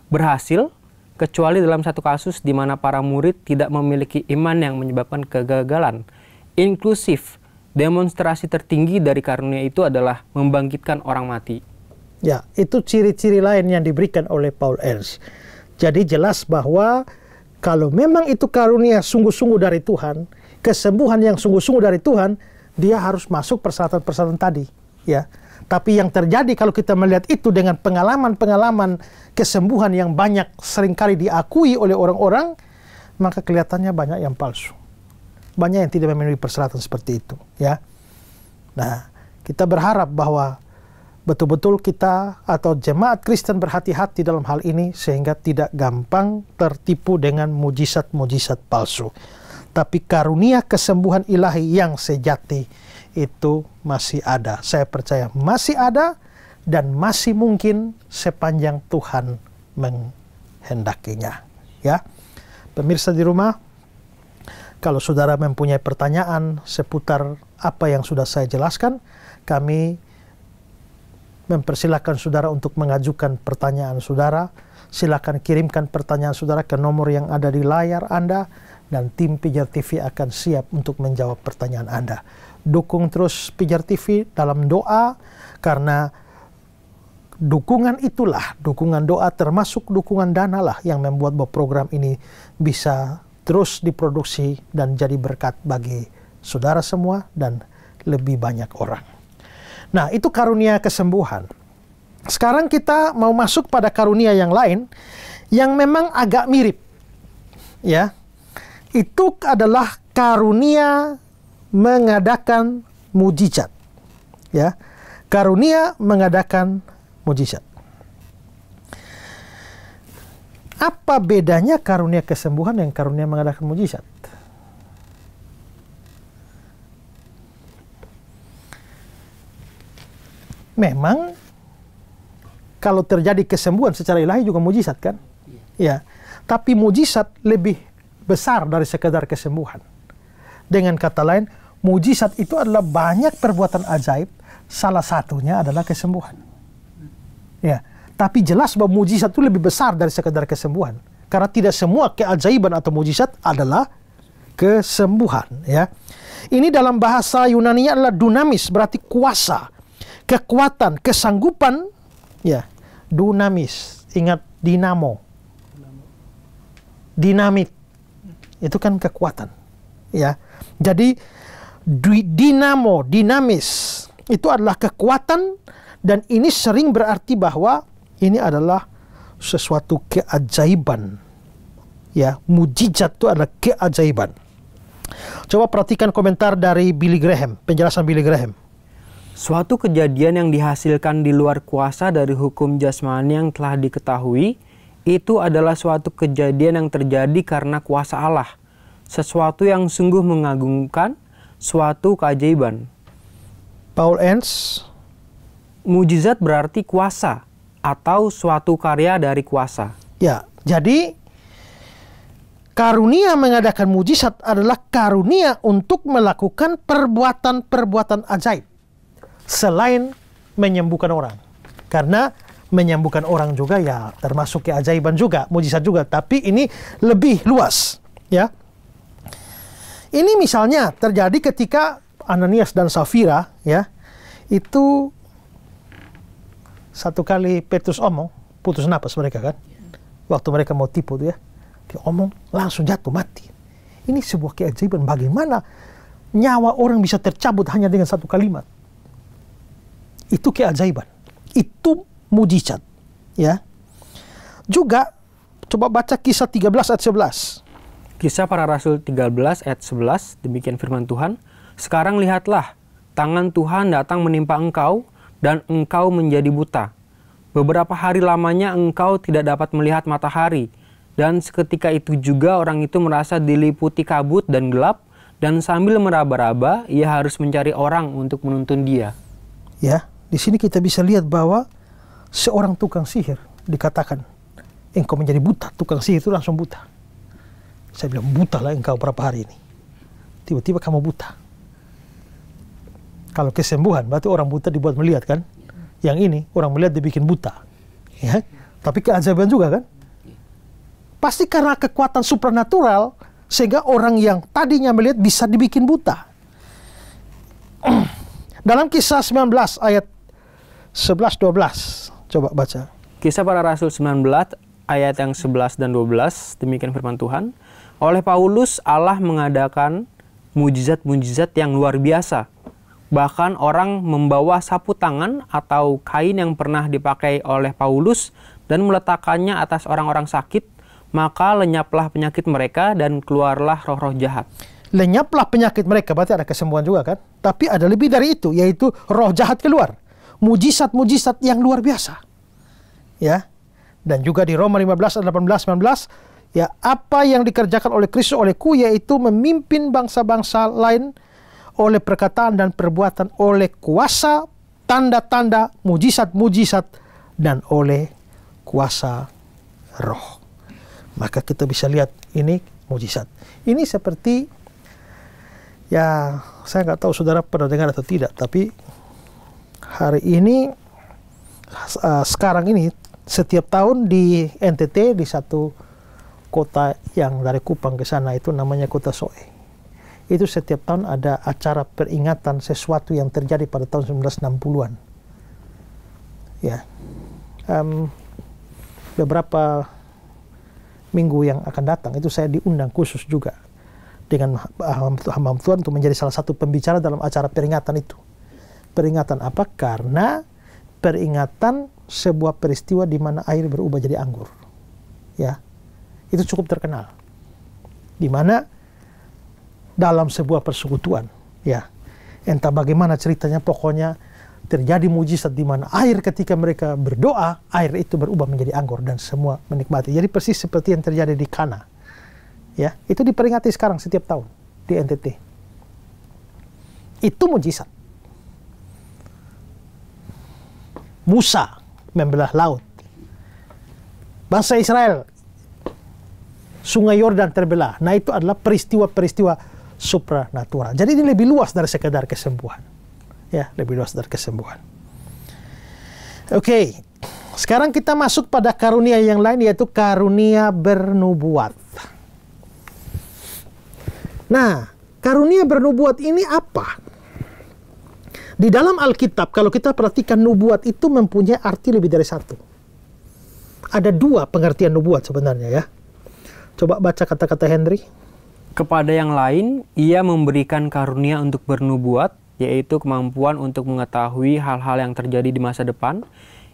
Berhasil, kecuali dalam satu kasus di mana para murid tidak memiliki iman yang menyebabkan kegagalan. Inklusif, demonstrasi tertinggi dari karunia itu adalah membangkitkan orang mati. Ya, itu ciri-ciri lain yang diberikan oleh Paul Enns. Jadi jelas bahwa kalau memang itu karunia sungguh-sungguh dari Tuhan, kesembuhan yang sungguh-sungguh dari Tuhan, dia harus masuk persyaratan-persyaratan tadi. Ya. Tapi yang terjadi kalau kita melihat itu dengan pengalaman-pengalaman kesembuhan yang banyak seringkali diakui oleh orang-orang, maka kelihatannya banyak yang palsu. Banyak yang tidak memenuhi persyaratan seperti itu. Ya. Nah, kita berharap bahwa betul-betul kita atau jemaat Kristen berhati-hati dalam hal ini sehingga tidak gampang tertipu dengan mujizat-mujizat palsu. Tapi karunia kesembuhan ilahi yang sejati itu masih ada. Saya percaya masih ada dan masih mungkin sepanjang Tuhan menghendakinya. Ya, pemirsa di rumah, kalau saudara mempunyai pertanyaan seputar apa yang sudah saya jelaskan, kami mempersilahkan saudara untuk mengajukan pertanyaan saudara. Silakan kirimkan pertanyaan saudara ke nomor yang ada di layar Anda, dan tim Pijar TV akan siap untuk menjawab pertanyaan Anda. Dukung terus Pijar TV dalam doa, karena dukungan itulah, dukungan doa termasuk dukungan dana lah yang membuat bahwa program ini bisa terus diproduksi dan jadi berkat bagi saudara semua dan lebih banyak orang. Nah, itu karunia kesembuhan. Sekarang kita mau masuk pada karunia yang lain yang memang agak mirip. Ya. Itu adalah karunia mengadakan mujizat. Ya, karunia mengadakan mujizat. Apa bedanya karunia kesembuhan dengan karunia mengadakan mujizat? Memang kalau terjadi kesembuhan secara ilahi juga mujizat kan? Ya. Tapi mujizat lebih besar dari sekedar kesembuhan. Dengan kata lain, mujizat itu adalah banyak perbuatan ajaib, salah satunya adalah kesembuhan. Ya. Tapi jelas bahwa mujizat itu lebih besar dari sekedar kesembuhan. Karena tidak semua keajaiban atau mujizat adalah kesembuhan. Ya. Ini dalam bahasa Yunani adalah dunamis, berarti kuasa, kekuatan, kesanggupan. Ya, dunamis. Ingat dinamo. Dinamit. Itu kan kekuatan. Ya. Jadi dinamo, dinamis itu adalah kekuatan, dan ini sering berarti bahwa ini adalah sesuatu keajaiban. Ya, mujizat itu adalah keajaiban. Coba perhatikan komentar dari Billy Graham, penjelasan Billy Graham. Suatu kejadian yang dihasilkan di luar kuasa dari hukum jasmani yang telah diketahui, itu adalah suatu kejadian yang terjadi karena kuasa Allah. Sesuatu yang sungguh mengagumkan, suatu keajaiban. Paul Enns. Mujizat berarti kuasa atau suatu karya dari kuasa. Ya, jadi karunia mengadakan mujizat adalah karunia untuk melakukan perbuatan-perbuatan ajaib selain menyembuhkan orang. Karena menyembuhkan orang juga ya termasuk keajaiban juga, mujizat juga, tapi ini lebih luas, ya. Ini misalnya terjadi ketika Ananias dan Safira, ya, itu satu kali Petrus omong, putus napas mereka kan. Waktu mereka mau tipu tuh ya. Dia omong, langsung jatuh mati. Ini sebuah keajaiban. Bagaimana nyawa orang bisa tercabut hanya dengan satu kalimat. Itu keajaiban. Itu mujizat. Ya. Juga, coba baca Kisah 13 ayat 11. Kisah Para Rasul 13 ayat 11, demikian firman Tuhan. Sekarang lihatlah, tangan Tuhan datang menimpa engkau, dan engkau menjadi buta. Beberapa hari lamanya engkau tidak dapat melihat matahari, dan seketika itu juga orang itu merasa diliputi kabut dan gelap, dan sambil meraba-raba ia harus mencari orang untuk menuntun dia. Ya, di sini kita bisa lihat bahwa seorang tukang sihir dikatakan, engkau menjadi buta. Tukang sihir itu langsung buta. Saya bilang, buta lah engkau berapa hari ini. Tiba-tiba kamu buta. Kalau kesembuhan, berarti orang buta dibuat melihat kan? Yang ini, orang melihat dibikin buta. Ya? Tapi keajaiban juga kan? Pasti karena kekuatan supranatural, sehingga orang yang tadinya melihat bisa dibikin buta. Dalam Kisah 19 ayat 11-12, coba baca. Kisah Para Rasul 19 ayat yang 11 dan 12, demikian firman Tuhan. Oleh Paulus, Allah mengadakan mujizat-mujizat yang luar biasa. Bahkan orang membawa sapu tangan atau kain yang pernah dipakai oleh Paulus dan meletakkannya atas orang-orang sakit, maka lenyaplah penyakit mereka dan keluarlah roh-roh jahat. Lenyaplah penyakit mereka, berarti ada kesembuhan juga kan? Tapi ada lebih dari itu, yaitu roh jahat keluar. Mujizat-mujizat yang luar biasa. Ya. Dan juga di Roma 15, 18, 19, ya, apa yang dikerjakan oleh Kristus olehku, yaitu memimpin bangsa-bangsa lain oleh perkataan dan perbuatan, oleh kuasa, tanda-tanda, mujizat-mujizat, dan oleh kuasa roh. Maka kita bisa lihat ini mujizat. Ini seperti, ya saya nggak tahu saudara pernah dengar atau tidak, tapi hari ini, sekarang ini, setiap tahun di NTT, di satu kota yang dari Kupang ke sana, itu namanya Kota Soe. Itu setiap tahun ada acara peringatan sesuatu yang terjadi pada tahun 1960-an. Ya. Beberapa minggu yang akan datang, itu saya diundang khusus juga dengan hamba Tuhan untuk menjadi salah satu pembicara dalam acara peringatan itu. Peringatan apa? Karena peringatan sebuah peristiwa di mana air berubah jadi anggur. Ya. Itu cukup terkenal. Di mana dalam sebuah persekutuan, ya, entah bagaimana ceritanya, pokoknya terjadi mujizat di mana air ketika mereka berdoa, air itu berubah menjadi anggur dan semua menikmati. Jadi persis seperti yang terjadi di Kana. Ya, itu diperingati sekarang setiap tahun di NTT. Itu mujizat. Musa membelah laut. Bangsa Israel, Sungai Yordan terbelah. Nah, itu adalah peristiwa-peristiwa supranatural. Jadi ini lebih luas dari sekedar kesembuhan. Ya, lebih luas dari kesembuhan. Oke, sekarang kita masuk pada karunia yang lain, yaitu karunia bernubuat. Nah, karunia bernubuat ini apa? Di dalam Alkitab, kalau kita perhatikan, nubuat itu mempunyai arti lebih dari satu. Ada dua pengertian nubuat sebenarnya ya. Coba baca kata-kata Henry. Kepada yang lain, ia memberikan karunia untuk bernubuat, yaitu kemampuan untuk mengetahui hal-hal yang terjadi di masa depan,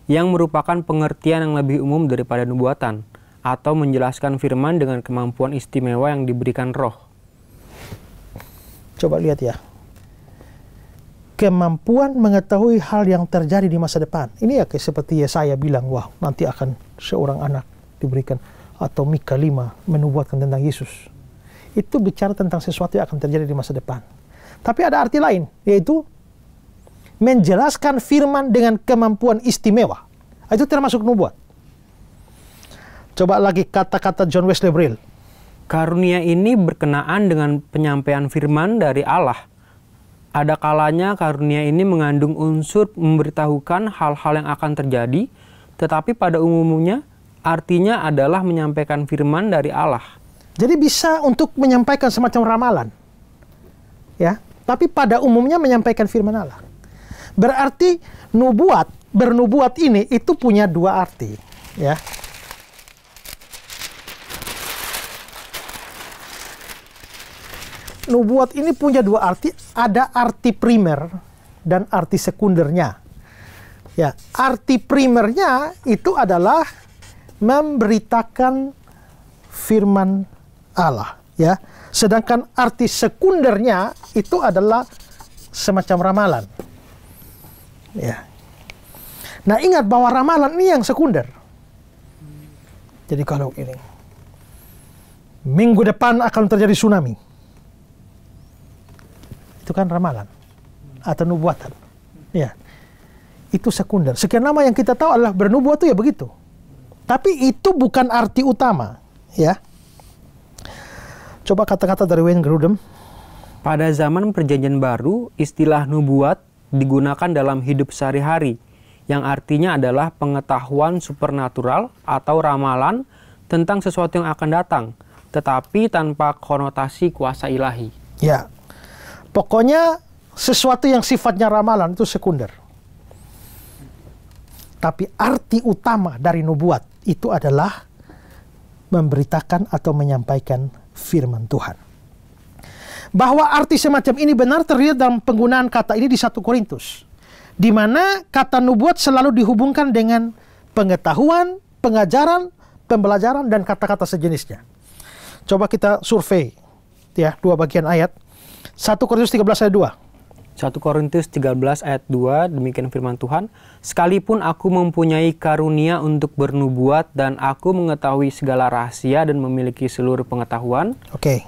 yang merupakan pengertian yang lebih umum daripada nubuatan, atau menjelaskan firman dengan kemampuan istimewa yang diberikan roh. Coba lihat ya. Kemampuan mengetahui hal yang terjadi di masa depan. Ini ya seperti Yesaya bilang, wah nanti akan seorang anak diberikan, atau Mika 5 menubuatkan tentang Yesus. Itu bicara tentang sesuatu yang akan terjadi di masa depan. Tapi ada arti lain, yaitu menjelaskan firman dengan kemampuan istimewa. Itu termasuk nubuat. Coba lagi kata-kata John Wesley Brill. Karunia ini berkenaan dengan penyampaian firman dari Allah. Ada kalanya karunia ini mengandung unsur memberitahukan hal-hal yang akan terjadi, tetapi pada umumnya artinya adalah menyampaikan firman dari Allah. Jadi bisa untuk menyampaikan semacam ramalan. Ya, tapi pada umumnya menyampaikan firman Allah. Berarti bernubuat ini itu punya dua arti, ya. Nubuat ini punya dua arti, ada arti primer dan arti sekundernya. Ya, arti primernya itu adalah memberitakan firman Allah, ya. Sedangkan arti sekundernya itu adalah semacam ramalan. Ya. Nah, ingat bahwa ramalan ini yang sekunder. Jadi kalau ini, minggu depan akan terjadi tsunami. Itu kan ramalan atau nubuatan. Ya. Itu sekunder. Sekian lama yang kita tahu adalah bernubuat itu ya begitu. Tapi itu bukan arti utama, ya. Coba kata-kata dari Wayne Grudem. Pada zaman Perjanjian Baru, istilah nubuat digunakan dalam hidup sehari-hari, yang artinya adalah pengetahuan supernatural atau ramalan tentang sesuatu yang akan datang, tetapi tanpa konotasi kuasa ilahi. Ya, pokoknya sesuatu yang sifatnya ramalan itu sekunder. Tapi arti utama dari nubuat itu adalah memberitakan atau menyampaikan firman Tuhan. Bahwa arti semacam ini benar terlihat dalam penggunaan kata ini di 1 Korintus, di mana kata nubuat selalu dihubungkan dengan pengetahuan, pengajaran, pembelajaran, dan kata-kata sejenisnya. Coba kita survei ya dua bagian ayat. 1 Korintus 13 ayat 2. 1 Korintus 13 ayat 2, demikian firman Tuhan, sekalipun aku mempunyai karunia untuk bernubuat dan aku mengetahui segala rahasia dan memiliki seluruh pengetahuan. Oke.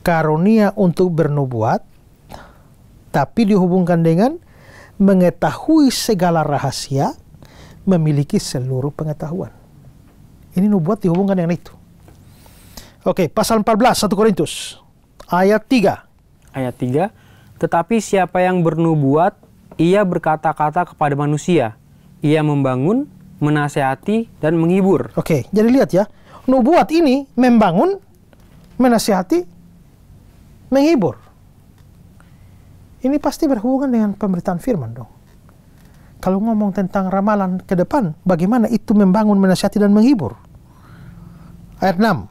Karunia untuk bernubuat, tapi dihubungkan dengan mengetahui segala rahasia, memiliki seluruh pengetahuan. Ini nubuat dihubungkan dengan itu. Oke, pasal 14, 1 Korintus, ayat 3. Ayat 3, tetapi siapa yang bernubuat, ia berkata-kata kepada manusia. Ia membangun, menasihati, dan menghibur. Oke, jadi lihat ya. Nubuat ini membangun, menasihati, menghibur. Ini pasti berhubungan dengan pemberitaan firman dong. Kalau ngomong tentang ramalan ke depan, bagaimana itu membangun, menasihati, dan menghibur? Ayat 6.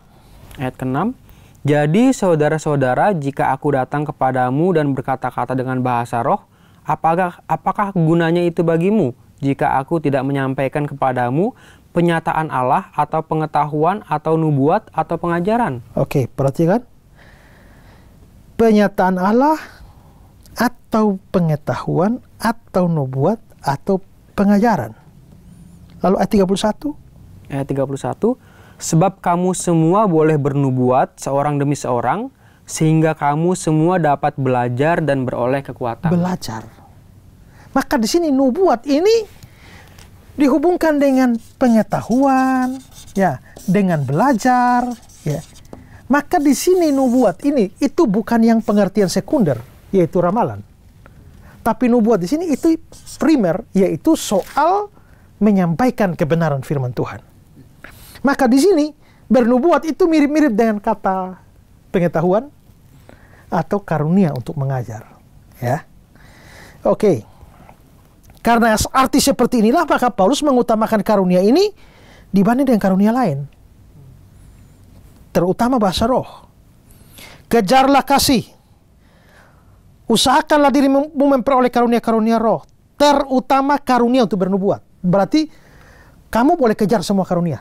Ayat ke-6. Jadi saudara-saudara, jika aku datang kepadamu dan berkata-kata dengan bahasa roh, apakah gunanya itu bagimu jika aku tidak menyampaikan kepadamu penyataan Allah atau pengetahuan atau nubuat atau pengajaran? Oke, perhatikan. Penyataan Allah atau pengetahuan, atau nubuat, atau pengajaran. Lalu ayat 31. Ayat 31, sebab kamu semua boleh bernubuat seorang demi seorang, sehingga kamu semua dapat belajar dan beroleh kekuatan. Belajar. Maka di sini nubuat ini dihubungkan dengan pengetahuan, ya, dengan belajar, ya. Maka di sini nubuat ini itu bukan yang pengertian sekunder, yaitu ramalan. Tapi nubuat di sini itu primer, yaitu soal menyampaikan kebenaran firman Tuhan. Maka di sini bernubuat itu mirip-mirip dengan kata pengetahuan atau karunia untuk mengajar, ya. Oke. Karena arti seperti inilah maka Paulus mengutamakan karunia ini dibanding dengan karunia lain. Terutama bahasa roh. Kejarlah kasih. Usahakanlah dirimu memperoleh karunia-karunia roh, terutama karunia untuk bernubuat. Berarti kamu boleh kejar semua karunia,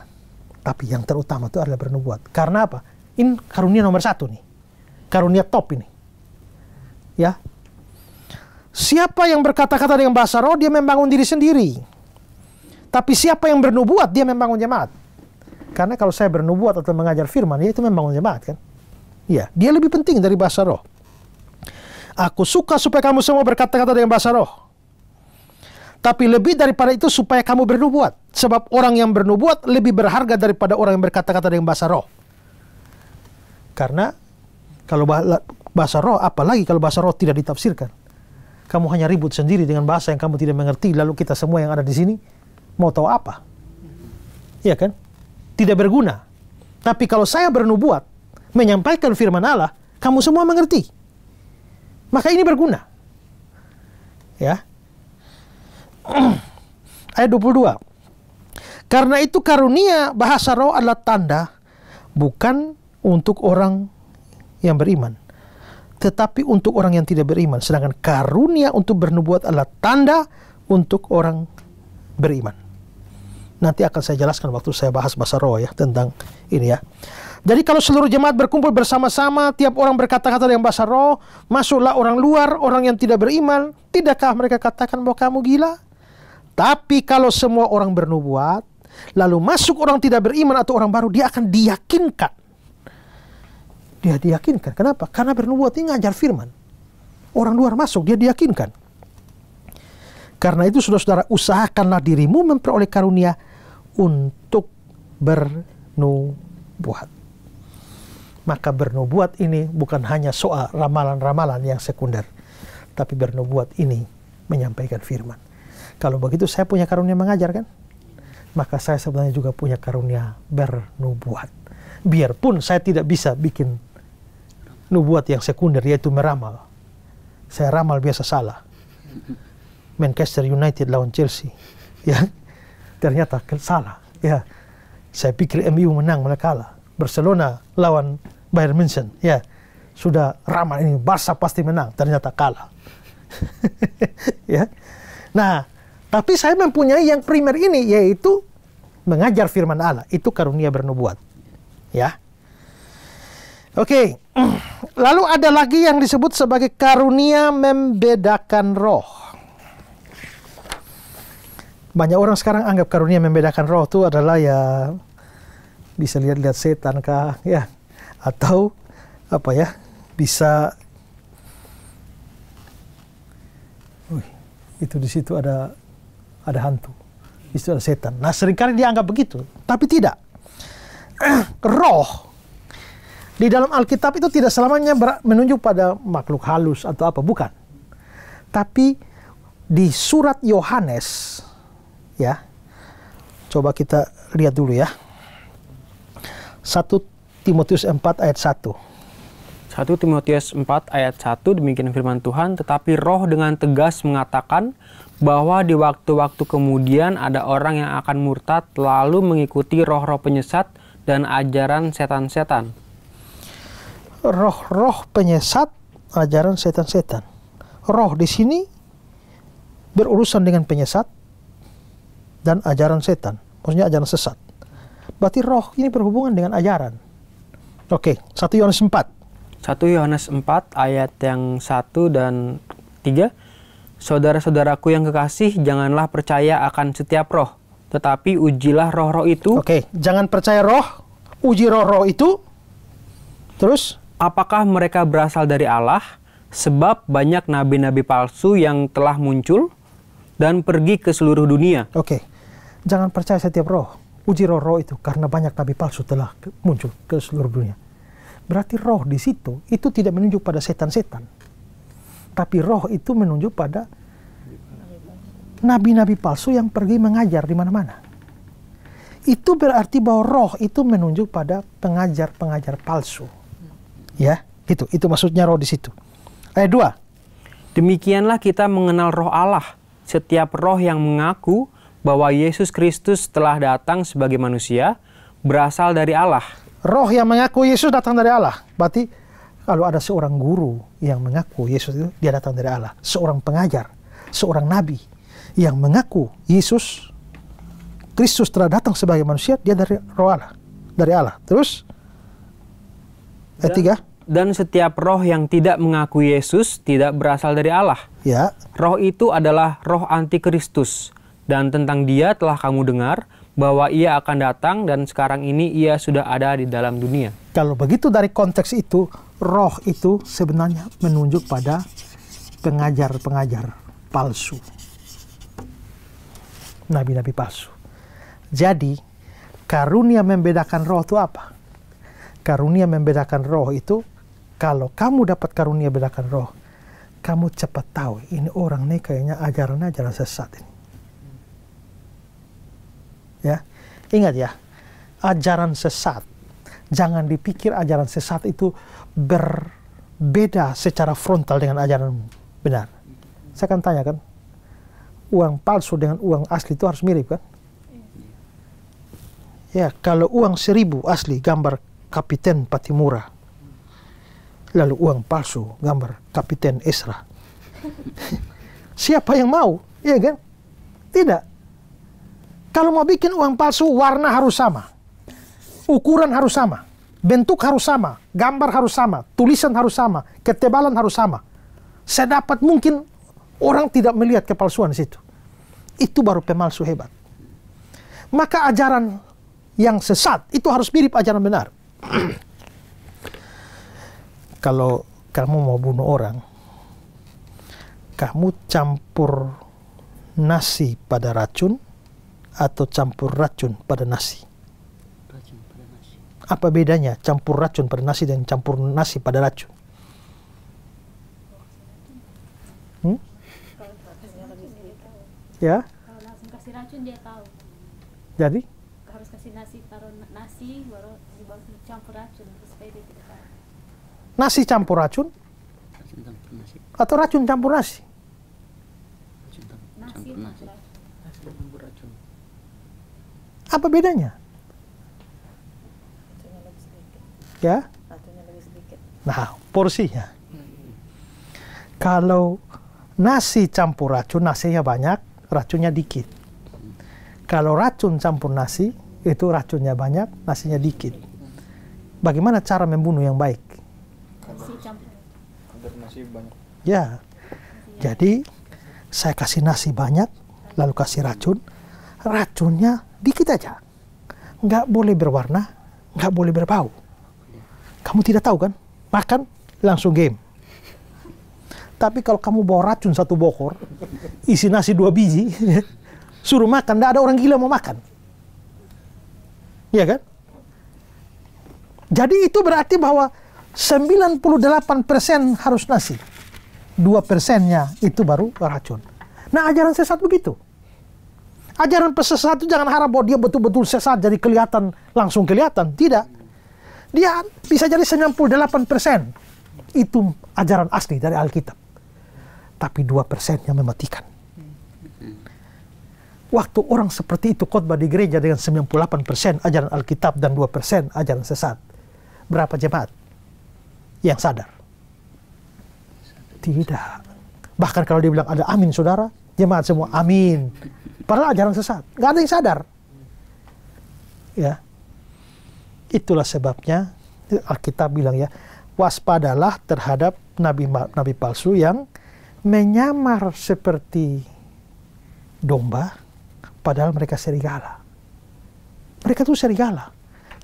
tapi yang terutama itu adalah bernubuat. Karena apa? Ini karunia nomor 1 nih. Karunia top ini. Ya. Siapa yang berkata-kata dengan bahasa roh, dia membangun diri sendiri. Tapi siapa yang bernubuat, dia membangun jemaat. Karena kalau saya bernubuat atau mengajar firman, ya itu membangun jemaat kan. Ya, dia lebih penting dari bahasa roh. Aku suka supaya kamu semua berkata-kata dengan bahasa roh. Tapi lebih daripada itu supaya kamu bernubuat. Sebab orang yang bernubuat lebih berharga daripada orang yang berkata-kata dengan bahasa roh. Karena kalau bahasa roh, apalagi kalau bahasa roh tidak ditafsirkan. Kamu hanya ribut sendiri dengan bahasa yang kamu tidak mengerti. Lalu kita semua yang ada di sini mau tahu apa? Iya kan? Tidak berguna. Tapi kalau saya bernubuat, menyampaikan firman Allah, kamu semua mengerti. Maka ini berguna. Ya. Ayat 22. Karena itu karunia bahasa roh adalah tanda bukan untuk orang yang beriman, tetapi untuk orang yang tidak beriman. Sedangkan karunia untuk bernubuat adalah tanda untuk orang beriman. Nanti akan saya jelaskan waktu saya bahas bahasa roh ya, tentang ini ya. Jadi kalau seluruh jemaat berkumpul bersama-sama, tiap orang berkata-kata dengan bahasa roh, masuklah orang luar, orang yang tidak beriman, tidakkah mereka katakan bahwa kamu gila? Tapi kalau semua orang bernubuat, lalu masuk orang tidak beriman atau orang baru, dia akan diyakinkan. Dia diyakinkan. Kenapa? Karena bernubuat ini ngajar firman. Orang luar masuk, dia diyakinkan. Karena itu saudara-saudara, usahakanlah dirimu memperoleh karunia untuk bernubuat. Maka bernubuat ini bukan hanya soal ramalan-ramalan yang sekunder, tapi bernubuat ini menyampaikan firman. Kalau begitu saya punya karunia mengajar kan? Maka saya sebenarnya juga punya karunia bernubuat. Biarpun saya tidak bisa bikin nubuat yang sekunder, yaitu meramal. Saya ramal biasa salah. Manchester United lawan Chelsea, ya, ternyata salah. Ya, saya pikir MU menang, malah kalah. Barcelona lawan Bayern München, ya, sudah ramal ini Barca pasti menang, ternyata kalah. Ya, nah, tapi saya mempunyai yang primer ini, yaitu mengajar firman Allah. Itu karunia bernubuat, ya. Oke, lalu ada lagi yang disebut sebagai karunia membedakan roh. Banyak orang sekarang anggap karunia membedakan roh itu adalah ya bisa lihat-lihat setan kah, ya, atau apa ya, bisa itu di situ ada hantu, di situ ada setan. Nah, seringkali dianggap begitu, tapi tidak. Roh di dalam Alkitab itu tidak selamanya menunjuk pada makhluk halus atau apa, bukan. Tapi di surat Yohanes, ya, coba kita lihat dulu ya. 1 Timotius 4 ayat 1. 1 Timotius 4 ayat 1, demikian firman Tuhan, tetapi roh dengan tegas mengatakan bahwa di waktu-waktu kemudian ada orang yang akan murtad lalu mengikuti roh-roh penyesat dan ajaran setan-setan. Roh-roh penyesat, ajaran setan-setan. Roh di sini berurusan dengan penyesat dan ajaran setan, maksudnya ajaran sesat. Berarti roh ini berhubungan dengan ajaran. Oke, 1 Yohanes 4. 1 Yohanes 4 ayat yang 1 dan 3. Saudara-saudaraku yang kekasih, janganlah percaya akan setiap roh, tetapi ujilah roh-roh itu. Oke, jangan percaya roh, uji roh-roh itu. Terus? Apakah mereka berasal dari Allah? Sebab banyak nabi-nabi palsu yang telah muncul dan pergi ke seluruh dunia. Oke, jangan percaya setiap roh, uji roh-roh itu, karena banyak nabi palsu telah muncul ke seluruh dunia. Berarti roh di situ itu tidak menunjuk pada setan-setan, tapi roh itu menunjuk pada nabi-nabi palsu yang pergi mengajar di mana-mana. Itu berarti bahwa roh itu menunjuk pada pengajar-pengajar palsu. Ya, gitu. Itu maksudnya roh di situ. Ayat 2. Demikianlah kita mengenal roh Allah. Setiap roh yang mengaku bahwa Yesus Kristus telah datang sebagai manusia berasal dari Allah. Roh yang mengaku Yesus datang dari Allah. Berarti kalau ada seorang guru yang mengaku Yesus itu dia datang dari Allah. Seorang pengajar, seorang nabi yang mengaku Yesus Kristus telah datang sebagai manusia, dia dari roh Allah, dari Allah. Terus ayat 3. Dan setiap roh yang tidak mengaku Yesus tidak berasal dari Allah. Ya. Roh itu adalah roh antikristus. Dan tentang dia telah kamu dengar bahwa ia akan datang dan sekarang ini ia sudah ada di dalam dunia. Kalau begitu dari konteks itu, roh itu sebenarnya menunjuk pada pengajar-pengajar palsu. Nabi-nabi palsu. Jadi, karunia membedakan roh itu apa? Karunia membedakan roh itu, kalau kamu dapat karunia bedakan roh, kamu cepat tahu, ini orang nih kayaknya ajaran sesat ini. Ya, ingat ya, ajaran sesat. Jangan dipikir ajaran sesat itu berbeda secara frontal dengan ajaran benar. Saya akan tanyakan, uang palsu dengan uang asli itu harus mirip kan? Ya, kalau uang 1.000 asli gambar Kapiten Patimura, lalu uang palsu gambar Kapiten Esra, siapa yang mau? Iya kan? Tidak. Kalau mau bikin uang palsu, warna harus sama, ukuran harus sama, bentuk harus sama, gambar harus sama, tulisan harus sama, ketebalan harus sama. Sedapat mungkin orang tidak melihat kepalsuan di situ. Itu baru pemalsu hebat. Maka ajaran yang sesat itu harus mirip ajaran benar. Kalau kamu mau bunuh orang, kamu campur nasi pada racun atau campur racun pada nasi? Racun pada nasi. Apa bedanya campur racun pada nasi dan campur nasi pada racun? Ya? Kalau langsung kasih racun dia tahu. Jadi? Harus kasih nasi, taruh nasi baru dibawa campur racun supaya dia tidak tahu. Nasi campur racun? Racun campur nasi. Atau racun campur nasi? Racun Nasi campur nasi. Nasi campur racun. Apa bedanya? Ya? Nah, porsinya. Kalau nasi campur racun, nasinya banyak, racunnya dikit. Kalau racun campur nasi, itu racunnya banyak, nasinya dikit. Bagaimana cara membunuh yang baik? Nasi campur. Agar nasi banyak. Ya, jadi saya kasih nasi banyak, lalu kasih racun, racunnya dikit aja. Nggak boleh berwarna, nggak boleh berbau. Kamu tidak tahu kan? Makan, langsung game. Tapi kalau kamu bawa racun 1 bokor, isi nasi 2 biji, suruh makan, tidak ada orang gila mau makan. Iya kan? Jadi itu berarti bahwa 98% harus nasi. 2%-nya itu baru racun. Nah, ajaran sesat begitu. Ajaran sesat itu jangan harap bahwa dia betul-betul sesat jadi kelihatan, langsung kelihatan. Tidak. Dia bisa jadi 98%. Itu ajaran asli dari Alkitab. Tapi 2%-nya mematikan. Waktu orang seperti itu khotbah di gereja dengan 98% ajaran Alkitab dan 2% ajaran sesat, berapa jemaat yang sadar? Tidak. Bahkan kalau dia bilang ada amin saudara, jemaat semua amin. Padahal ajaran sesat, nggak ada yang sadar. Ya, itulah sebabnya Alkitab bilang ya, waspadalah terhadap nabi palsu yang menyamar seperti domba, padahal mereka serigala. Mereka itu serigala.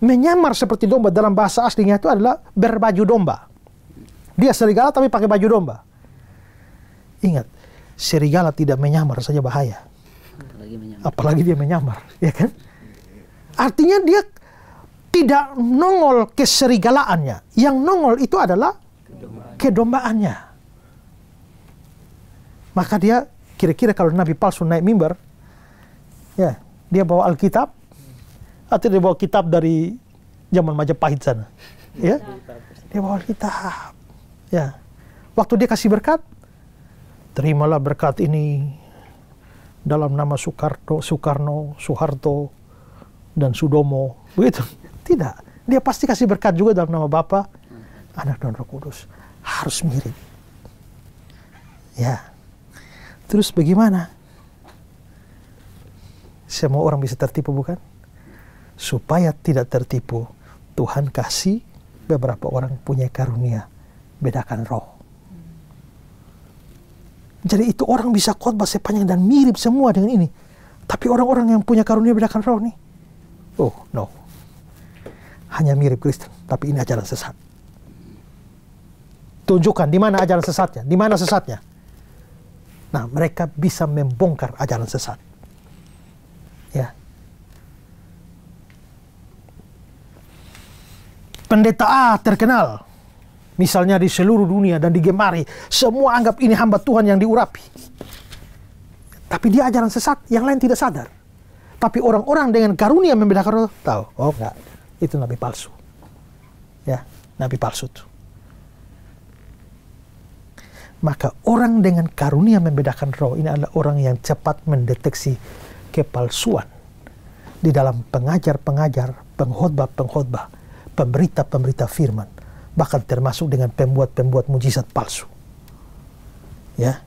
Menyamar seperti domba dalam bahasa aslinya itu adalah berbaju domba. Dia serigala tapi pakai baju domba. Ingat, serigala tidak menyamar saja bahaya. Apalagi dia menyamar, ya kan? Artinya dia tidak nongol keserigalaannya. Yang nongol itu adalah kedombaannya. Maka dia kira-kira kalau nabi palsu naik mimbar, ya, dia bawa Alkitab atau dia bawa kitab dari zaman Majapahit sana. Ya. Dia bawa Alkitab. Ya. Waktu dia kasih berkat, terimalah berkat ini dalam nama Soekarno, Soeharto, dan Sudomo. Begitu. Tidak. Dia pasti kasih berkat juga dalam nama Bapa, Anak, dan Roh Kudus. Harus mirip. Ya. Terus bagaimana? Semua orang bisa tertipu, bukan? Supaya tidak tertipu, Tuhan kasih beberapa orang punya karunia bedakan roh. Jadi itu orang bisa khotbah sepanjang dan mirip semua dengan ini. Tapi orang-orang yang punya karunia bedakan roh nih, oh no, hanya mirip Kristen, tapi ini ajaran sesat. Tunjukkan di mana ajaran sesatnya, di mana sesatnya. Nah, mereka bisa membongkar ajaran sesat. Ya. Pendeta A terkenal, misalnya di seluruh dunia dan digemari, semua anggap ini hamba Tuhan yang diurapi. Tapi dia ajaran sesat, yang lain tidak sadar. Tapi orang-orang dengan karunia membedakan roh tahu, oh enggak, itu nabi palsu. Ya, nabi palsu itu. Maka orang dengan karunia membedakan roh ini adalah orang yang cepat mendeteksi kepalsuan di dalam pengajar-pengajar, pengkhotbah-pengkhotbah, pemberita-pemberita firman, bahkan termasuk dengan pembuat-pembuat mujizat palsu. Ya.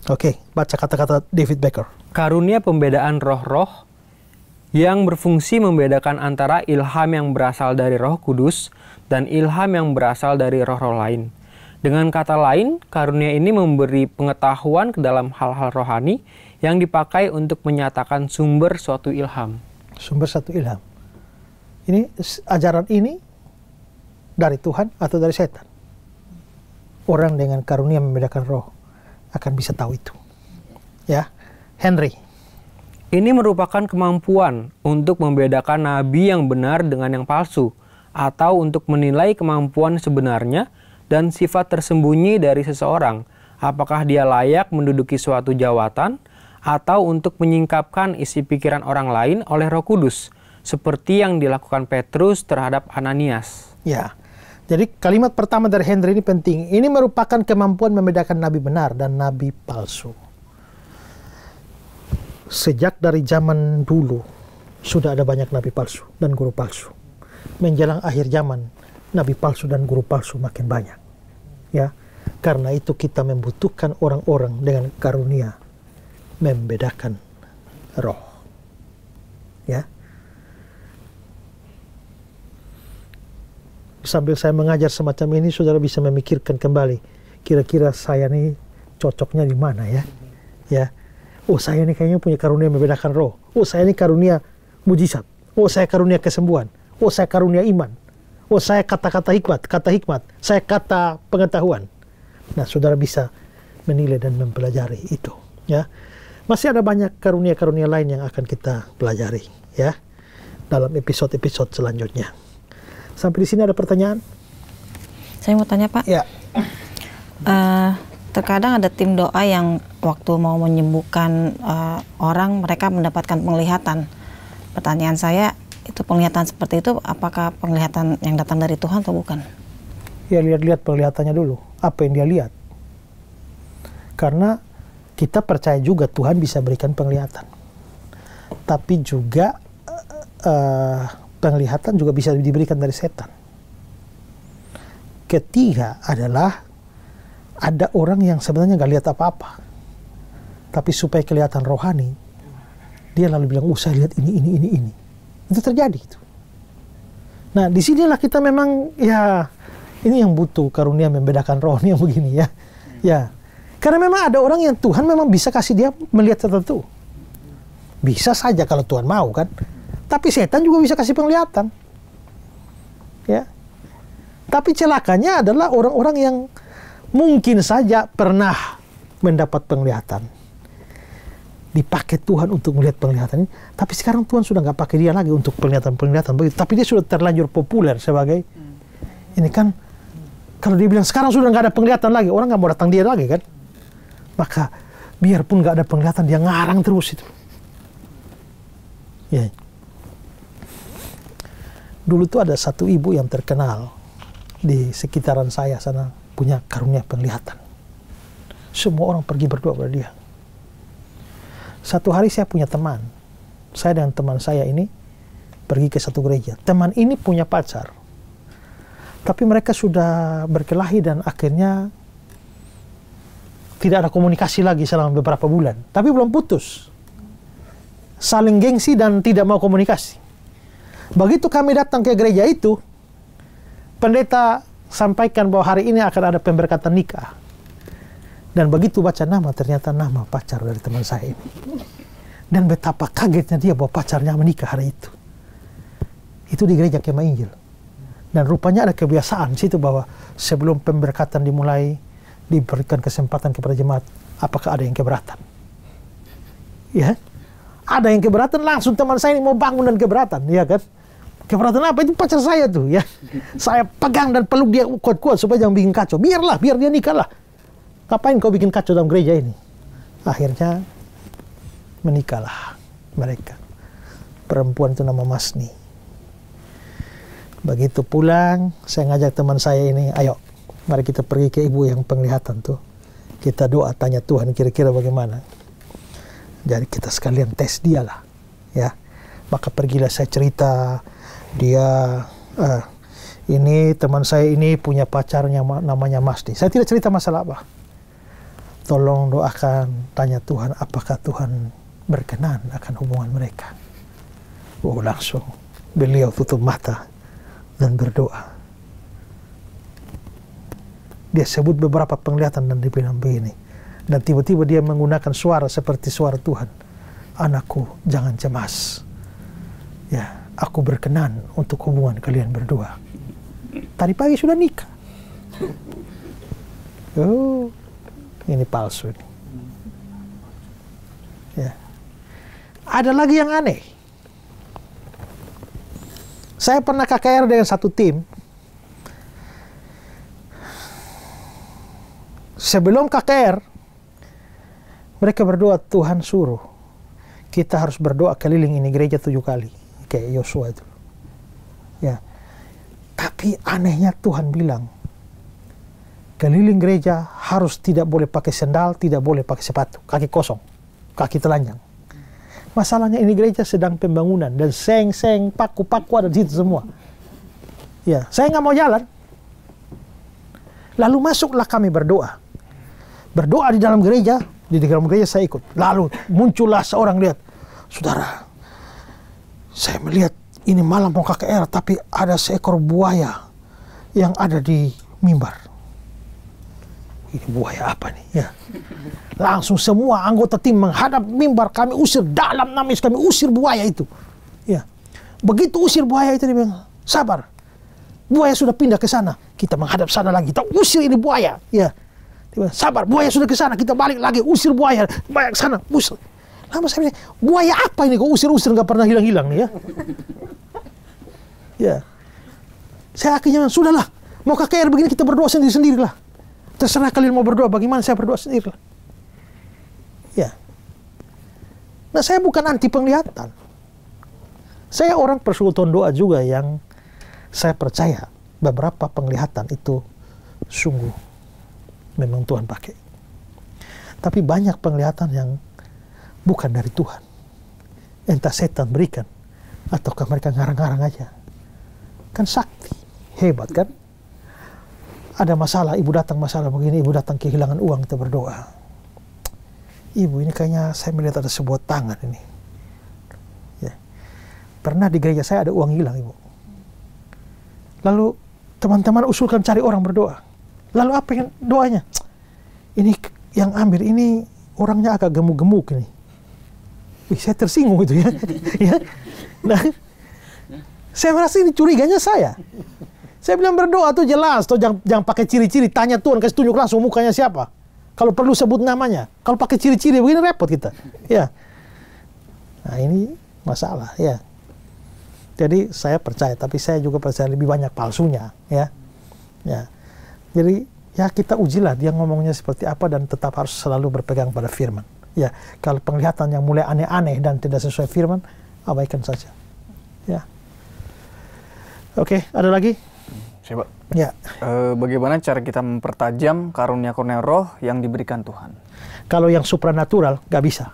Oke, baca kata-kata David Baker. Karunia pembedaan roh-roh yang berfungsi membedakan antara ilham yang berasal dari Roh Kudus dan ilham yang berasal dari roh-roh lain. Dengan kata lain, karunia ini memberi pengetahuan ke dalam hal-hal rohani yang dipakai untuk menyatakan sumber suatu ilham. Sumber satu ilham. Ini ajaran ini dari Tuhan atau dari setan? Orang dengan karunia membedakan roh akan bisa tahu itu. Ya, Henry. Ini merupakan kemampuan untuk membedakan nabi yang benar dengan yang palsu, atau untuk menilai kemampuan sebenarnya dan sifat tersembunyi dari seseorang, apakah dia layak menduduki suatu jawatan, atau untuk menyingkapkan isi pikiran orang lain oleh Roh Kudus, seperti yang dilakukan Petrus terhadap Ananias. Ya, jadi kalimat pertama dari Henry ini penting. Ini merupakan kemampuan membedakan nabi benar dan nabi palsu. Sejak dari zaman dulu sudah ada banyak nabi palsu dan guru palsu. Menjelang akhir zaman, nabi palsu dan guru palsu makin banyak. Ya, karena itu kita membutuhkan orang-orang dengan karunia membedakan roh. Ya. Sambil saya mengajar semacam ini, saudara bisa memikirkan kembali, kira-kira saya nih cocoknya di mana ya? Ya. Oh, saya ini kayaknya punya karunia membedakan roh. Oh, saya ini karunia mujizat. Oh, saya karunia kesembuhan. Oh, saya karunia iman. Oh, saya kata-kata hikmat. Saya kata pengetahuan. Nah, saudara bisa menilai dan mempelajari itu. Ya, masih ada banyak karunia-karunia lain yang akan kita pelajari. Ya, dalam episode-episode selanjutnya. Sampai di sini ada pertanyaan? Saya mau tanya, Pak. Ya. Terkadang ada tim doa yang waktu mau menyembuhkan orang, mereka mendapatkan penglihatan. Pertanyaan saya, itu penglihatan seperti itu, apakah penglihatan yang datang dari Tuhan atau bukan? Ya, lihat-lihat penglihatannya dulu. Apa yang dia lihat? Karena kita percaya juga Tuhan bisa berikan penglihatan. Tapi juga penglihatan juga bisa diberikan dari setan. Ketiga adalah ada orang yang sebenarnya nggak lihat apa-apa, tapi supaya kelihatan rohani, dia lalu bilang, saya lihat ini. Itu terjadi itu. Nah, disinilah kita memang ya Ini yang butuh karunia membedakan roh yang begini ya. Ya. Karena memang ada orang yang Tuhan memang bisa kasih dia melihat tertentu. Bisa saja kalau Tuhan mau kan. Tapi setan juga bisa kasih penglihatan. Ya. Tapi celakanya adalah orang-orang yang mungkin saja pernah mendapat penglihatan. Dipakai Tuhan untuk melihat penglihatan ini. Tapi sekarang Tuhan sudah nggak pakai dia lagi untuk penglihatan-penglihatan begitu. Tapi dia sudah terlanjur populer sebagai ini kan. Kalau dia bilang sekarang sudah nggak ada penglihatan lagi, orang nggak mau datang dia lagi kan. Maka biarpun nggak ada penglihatan, dia ngarang terus itu. Ya. Dulu tuh ada satu ibu yang terkenal di sekitaran saya sana, punya karunia penglihatan. Semua orang pergi berdoa pada dia. Satu hari saya punya teman. Saya dan teman saya ini pergi ke satu gereja. Teman ini punya pacar. Tapi mereka sudah berkelahi dan akhirnya tidak ada komunikasi lagi selama beberapa bulan. Tapi belum putus. Saling gengsi dan tidak mau komunikasi. Begitu kami datang ke gereja itu, pendeta sampaikan bahwa hari ini akan ada pemberkatan nikah. Dan begitu baca nama, ternyata nama pacar dari teman saya ini. Dan betapa kagetnya dia bahwa pacarnya menikah hari itu. Itu di gereja Kemah Injil. Dan rupanya ada kebiasaan situ bahwa sebelum pemberkatan dimulai, diberikan kesempatan kepada jemaat, apakah ada yang keberatan? Ya, ada yang keberatan, langsung teman saya ini mau bangun dan keberatan, ya kan? Keberatan apa? Itu pacar saya tuh, ya. Saya pegang dan peluk dia kuat-kuat supaya jangan bikin kacau. Biar dia nikah lah. Ngapain kau bikin kacau dalam gereja ini? Akhirnya menikahlah mereka. Perempuan itu nama Masni. Begitu pulang, saya ngajak teman saya ini, ayo, mari kita pergi ke ibu yang penglihatan tuh. Kita doa, tanya Tuhan kira-kira bagaimana. Jadi kita sekalian tes dia lah. Ya. Maka pergilah saya cerita, dia, ini teman saya ini punya pacarnya namanya Masdi. Saya tidak cerita masalah apa. Tolong doakan, tanya Tuhan, apakah Tuhan berkenan akan hubungan mereka. Oh, langsung beliau tutup mata dan berdoa. Dia sebut beberapa penglihatan dan dibilang begini. Dan tiba-tiba dia menggunakan suara seperti suara Tuhan. Anakku, jangan cemas. Ya, aku berkenan untuk hubungan kalian berdua. Tadi pagi sudah nikah. Oh, ini palsu. Ya. Ada lagi yang aneh. Saya pernah KKR dengan satu tim. Sebelum KKR, mereka berdoa, Tuhan suruh kita harus berdoa keliling ini gereja 7 kali. Kayak Yosua itu. Ya. Tapi anehnya Tuhan bilang, keliling gereja harus tidak boleh pakai sendal, tidak boleh pakai sepatu. Kaki kosong, kaki telanjang. Masalahnya ini gereja sedang pembangunan. Dan seng-seng, paku-paku ada di situ semua. Ya, saya nggak mau jalan. Lalu masuklah kami berdoa. Berdoa di dalam gereja, di dalam gereja saya ikut. Lalu muncullah seorang lihat, saudara, saya melihat ini malam mau KKR, tapi ada seekor buaya yang ada di mimbar. Ini buaya apa nih? Ya. Langsung semua anggota tim menghadap mimbar, kami usir dalam namis, kami usir buaya itu. Ya. Begitu usir buaya itu dia bilang, sabar. Buaya sudah pindah ke sana. Kita menghadap sana lagi. Kita usir ini buaya. Ya. Dia bilang, sabar, buaya sudah ke sana. Kita balik lagi, usir buaya. Buaya ke sana, usir. Lama saya bilang, buaya apa ini kok usir-usir nggak pernah hilang-hilang nih ya? Ya. Saya akhirnya, sudahlah. Mau KKR begini kita berdoa sendiri-sendiri lah. Terserah kalian mau berdoa bagaimana, saya berdoa sendiri lah. Ya. Nah, saya bukan anti penglihatan. Saya orang persekutuan doa juga yang saya percaya beberapa penglihatan itu sungguh memang Tuhan pakai. Tapi banyak penglihatan yang bukan dari Tuhan. Entah setan berikan, ataukah mereka ngarang-ngarang aja. Kan sakti, hebat kan? Ada masalah, ibu datang masalah begini, ibu datang kehilangan uang, kita berdoa. Ibu, ini kayaknya saya melihat ada sebuah tangan ini. Ya. Pernah di gereja saya ada uang hilang, ibu. Lalu teman-teman usulkan cari orang berdoa. Lalu apa yang doanya? Ini yang ambil ini orangnya agak gemuk-gemuk ini. Wih, saya tersinggung itu ya. Ya. Nah, saya merasa ini curiganya saya. Saya bilang berdoa tuh jelas, tuh jangan pakai ciri-ciri. Tanya Tuhan, kasih tunjuk langsung mukanya siapa. Kalau perlu sebut namanya. Kalau pakai ciri-ciri begini repot kita. Ya. Nah ini masalah ya. Jadi saya percaya, tapi saya juga percaya lebih banyak palsunya ya. Ya. Jadi ya kita ujilah dia ngomongnya seperti apa dan tetap harus selalu berpegang pada firman. Ya, kalau penglihatan yang mulai aneh-aneh dan tidak sesuai firman, abaikan saja. Ya. Oke, ada lagi? Coba. Ya. Bagaimana cara kita mempertajam karunia-karunia roh yang diberikan Tuhan? Kalau yang supranatural nggak bisa.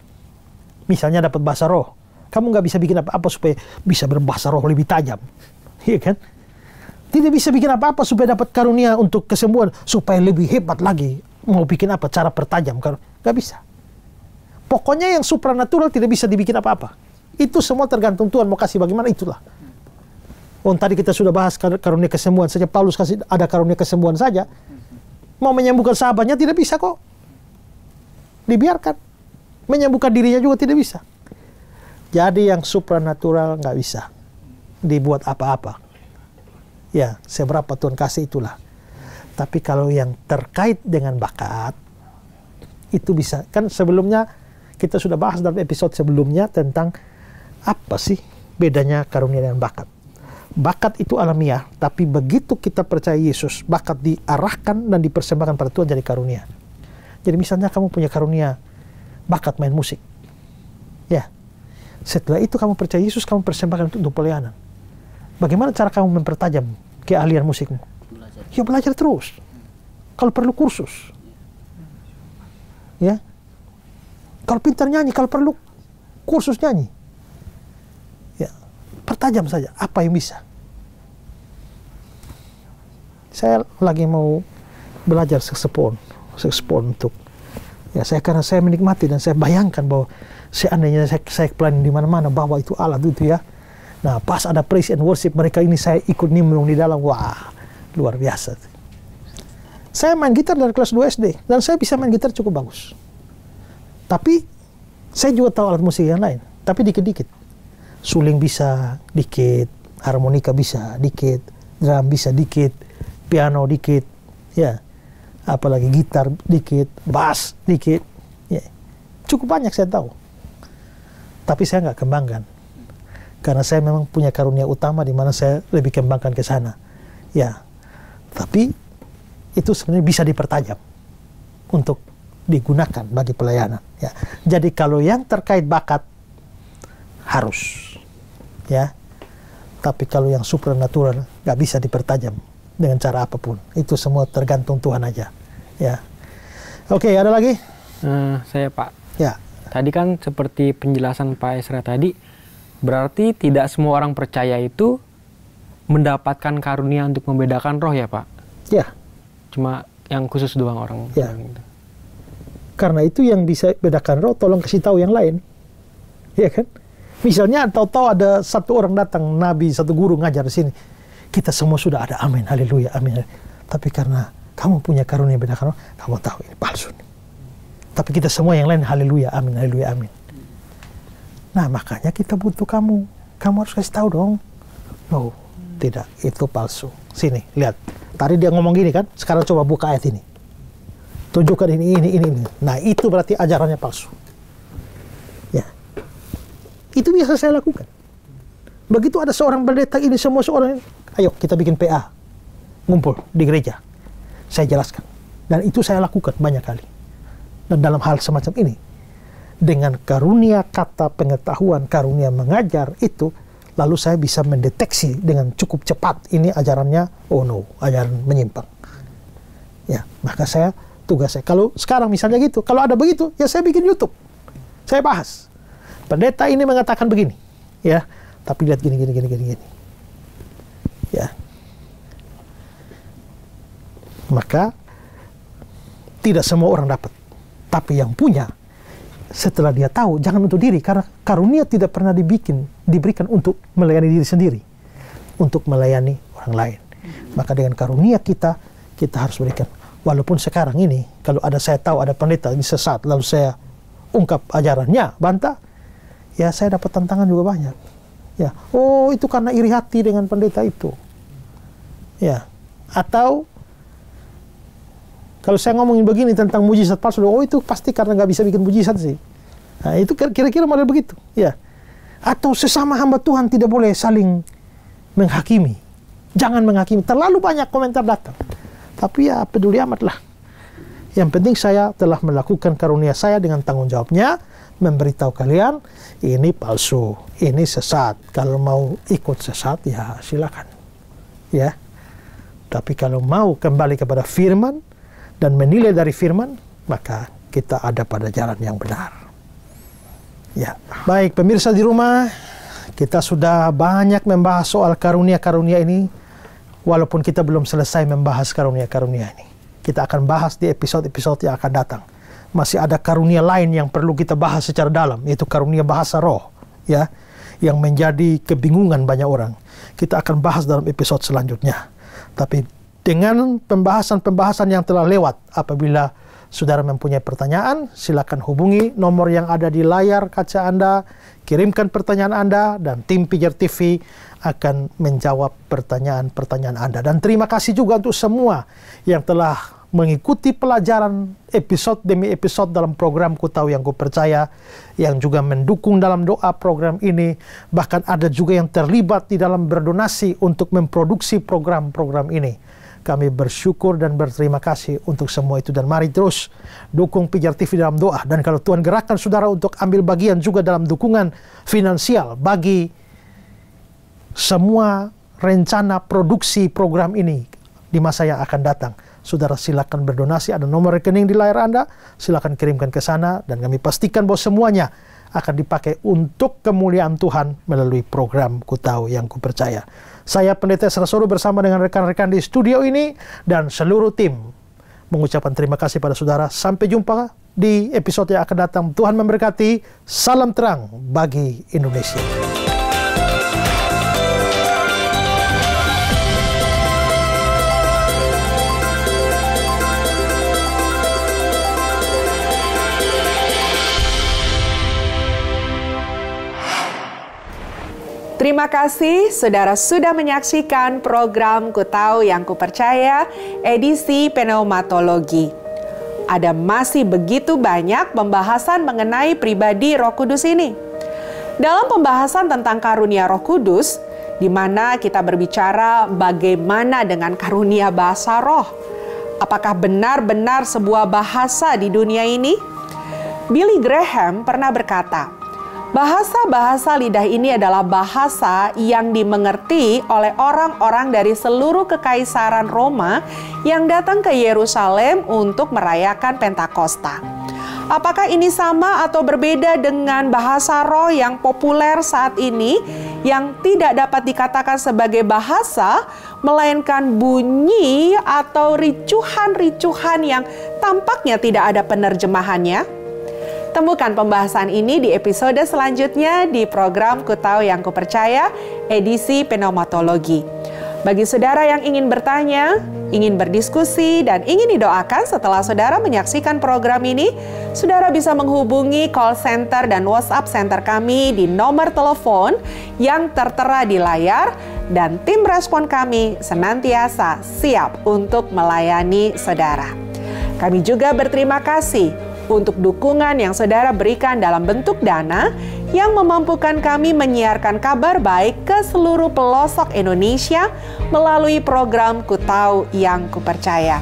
Misalnya dapat bahasa roh, kamu nggak bisa bikin apa-apa supaya bisa berbahasa roh lebih tajam, iya kan? Tidak bisa bikin apa-apa supaya dapat karunia untuk kesembuhan supaya lebih hebat lagi. Mau bikin apa? Cara pertajam, nggak bisa. Pokoknya yang supranatural tidak bisa dibikin apa-apa. Itu semua tergantung Tuhan mau kasih bagaimana itulah. Oh, tadi kita sudah bahas karunia kesembuhan saja. Paulus kasih ada karunia kesembuhan saja. Mau menyembuhkan sahabatnya tidak bisa kok. Dibiarkan. Menyembuhkan dirinya juga tidak bisa. Jadi yang supranatural nggak bisa dibuat apa-apa. Ya, seberapa Tuhan kasih itulah. Tapi kalau yang terkait dengan bakat, itu bisa. Kan sebelumnya kita sudah bahas dalam episode sebelumnya tentang apa sih bedanya karunia dan bakat. Bakat itu alamiah, tapi begitu kita percaya Yesus, bakat diarahkan dan dipersembahkan pada Tuhan jadi karunia. Jadi misalnya kamu punya karunia bakat main musik. Ya. Setelah itu kamu percaya Yesus, kamu persembahkan untuk pelayanan. Bagaimana cara kamu mempertajam keahlian musikmu? Belajar. Ya belajar terus. Kalau perlu kursus. Ya. Kalau pintar nyanyi, kalau perlu kursus nyanyi. Ya. Pertajam saja apa yang bisa. Saya lagi mau belajar saksofon untuk karena saya menikmati dan saya bayangkan bahwa seandainya saya pelayanin di mana-mana bawa itu alat itu ya. Nah, pas ada praise and worship mereka ini saya ikut nimbrung di dalam. Wah, luar biasa. Saya main gitar dari kelas 2 SD dan saya bisa main gitar cukup bagus. Tapi saya juga tahu alat musik yang lain, tapi dikit-dikit. Suling bisa dikit, harmonika bisa dikit, drum bisa dikit, piano dikit, ya. Apalagi gitar dikit, bass dikit, ya. Cukup banyak saya tahu. Tapi saya nggak kembangkan. Karena saya memang punya karunia utama di mana saya lebih kembangkan ke sana. Ya. Tapi itu sebenarnya bisa dipertajam untuk digunakan bagi pelayanan, ya. Jadi kalau yang terkait bakat harus, ya. Tapi kalau yang supranatural nggak bisa dipertajam dengan cara apapun. Itu semua tergantung Tuhan aja, ya. Oke, ada lagi? Saya Pak. Ya. Tadi kan seperti penjelasan Pak Esra tadi, berarti tidak semua orang percaya itu mendapatkan karunia untuk membedakan roh ya Pak? Ya. Cuma yang khusus doang orang. Ya. Gitu. Karena itu yang bisa bedakan roh, tolong kasih tahu yang lain. Ya kan? Misalnya tahu-tahu ada satu orang datang, nabi, satu guru ngajar di sini. Kita semua sudah ada, amin, haleluya, amin. Tapi karena kamu punya karunia bedakan roh, kamu tahu ini palsu nih. Tapi kita semua yang lain, haleluya, amin, haleluya, amin. Nah, makanya kita butuh kamu. Kamu harus kasih tahu dong. No, tidak, itu palsu. Sini, lihat. Tadi dia ngomong gini kan, sekarang coba buka ayat ini. Tunjukkan ini. Nah, itu berarti ajarannya palsu. Ya. Itu biasa saya lakukan. Begitu ada seorang pendeta ini, semua seorang, ayo kita bikin PA. Ngumpul di gereja. Saya jelaskan. Dan itu saya lakukan banyak kali. Dan dalam hal semacam ini, dengan karunia kata pengetahuan, karunia mengajar itu, lalu saya bisa mendeteksi dengan cukup cepat, ini ajarannya, oh no, ajaran menyimpang. Ya, maka tugas saya, kalau sekarang misalnya gitu, kalau ada begitu, ya saya bikin YouTube. Saya bahas. Pendeta ini mengatakan begini, ya, tapi lihat gini. Ya. Maka tidak semua orang dapat. Tapi yang punya, setelah dia tahu, jangan untuk diri, karena karunia tidak pernah diberikan untuk melayani diri sendiri, untuk melayani orang lain. Maka dengan karunia kita harus berikan. Walaupun sekarang ini, kalau saya tahu ada pendeta ini sesat, lalu saya ungkap ajarannya, bantah, ya saya dapat tantangan juga banyak. Ya, oh itu karena iri hati dengan pendeta itu. Ya, atau kalau saya ngomongin begini tentang mujizat palsu, oh itu pasti karena nggak bisa bikin mujizat sih. Nah, itu kira-kira model begitu. Ya, atau sesama hamba Tuhan tidak boleh saling menghakimi. Jangan menghakimi. Terlalu banyak komentar datang. Tapi ya peduli amat lah. Yang penting saya telah melakukan karunia saya dengan tanggung jawabnya, memberitahu kalian ini palsu, ini sesat. Kalau mau ikut sesat ya silakan. Ya. Tapi kalau mau kembali kepada firman dan menilai dari firman, maka kita ada pada jalan yang benar. Ya, baik pemirsa di rumah, kita sudah banyak membahas soal karunia-karunia ini, walaupun kita belum selesai membahas karunia-karunia ini. Kita akan bahas di episode-episode yang akan datang. Masih ada karunia lain yang perlu kita bahas secara dalam, yaitu karunia bahasa roh, ya, yang menjadi kebingungan banyak orang. Kita akan bahas dalam episode selanjutnya. Tapi dengan pembahasan-pembahasan yang telah lewat, apabila saudara mempunyai pertanyaan, silakan hubungi nomor yang ada di layar kaca Anda, kirimkan pertanyaan Anda, dan tim Pijar TV akan menjawab pertanyaan-pertanyaan Anda. Dan terima kasih juga untuk semua yang telah mengikuti pelajaran episode demi episode dalam program Ku Tahu Yang Ku Percaya, yang juga mendukung dalam doa program ini. Bahkan ada juga yang terlibat di dalam berdonasi untuk memproduksi program-program ini. Kami bersyukur dan berterima kasih untuk semua itu. Dan mari terus dukung Pijar TV dalam doa. Dan kalau Tuhan gerakkan saudara untuk ambil bagian juga dalam dukungan finansial bagi semua rencana produksi program ini di masa yang akan datang, saudara silakan berdonasi. Ada nomor rekening di layar Anda, silakan kirimkan ke sana. Dan kami pastikan bahwa semuanya akan dipakai untuk kemuliaan Tuhan melalui program Ku Tahu Yang Ku Percaya. Saya Pendeta Esra Soru bersama dengan rekan-rekan di studio ini dan seluruh tim mengucapkan terima kasih pada saudara. Sampai jumpa di episode yang akan datang. Tuhan memberkati. Salam terang bagi Indonesia. Terima kasih saudara sudah menyaksikan program Ku Tahu Yang Ku Percaya edisi pneumatologi. Ada masih begitu banyak pembahasan mengenai pribadi Roh Kudus ini. Dalam pembahasan tentang karunia Roh Kudus, di mana kita berbicara bagaimana dengan karunia bahasa roh. Apakah benar-benar sebuah bahasa di dunia ini? Billy Graham pernah berkata, bahasa-bahasa lidah ini adalah bahasa yang dimengerti oleh orang-orang dari seluruh kekaisaran Roma yang datang ke Yerusalem untuk merayakan Pentakosta. Apakah ini sama atau berbeda dengan bahasa roh yang populer saat ini yang tidak dapat dikatakan sebagai bahasa, melainkan bunyi atau ricuhan-ricuhan yang tampaknya tidak ada penerjemahannya? Temukan pembahasan ini di episode selanjutnya di program Ku Tahu Yang Ku Percaya edisi pneumatologi. Bagi saudara yang ingin bertanya, ingin berdiskusi, dan ingin didoakan setelah saudara menyaksikan program ini, saudara bisa menghubungi call center dan WhatsApp center kami di nomor telepon yang tertera di layar, dan tim respon kami senantiasa siap untuk melayani saudara. Kami juga berterima kasih untuk dukungan yang saudara berikan dalam bentuk dana yang memampukan kami menyiarkan kabar baik ke seluruh pelosok Indonesia melalui program Ku Tahu Yang Ku Percaya.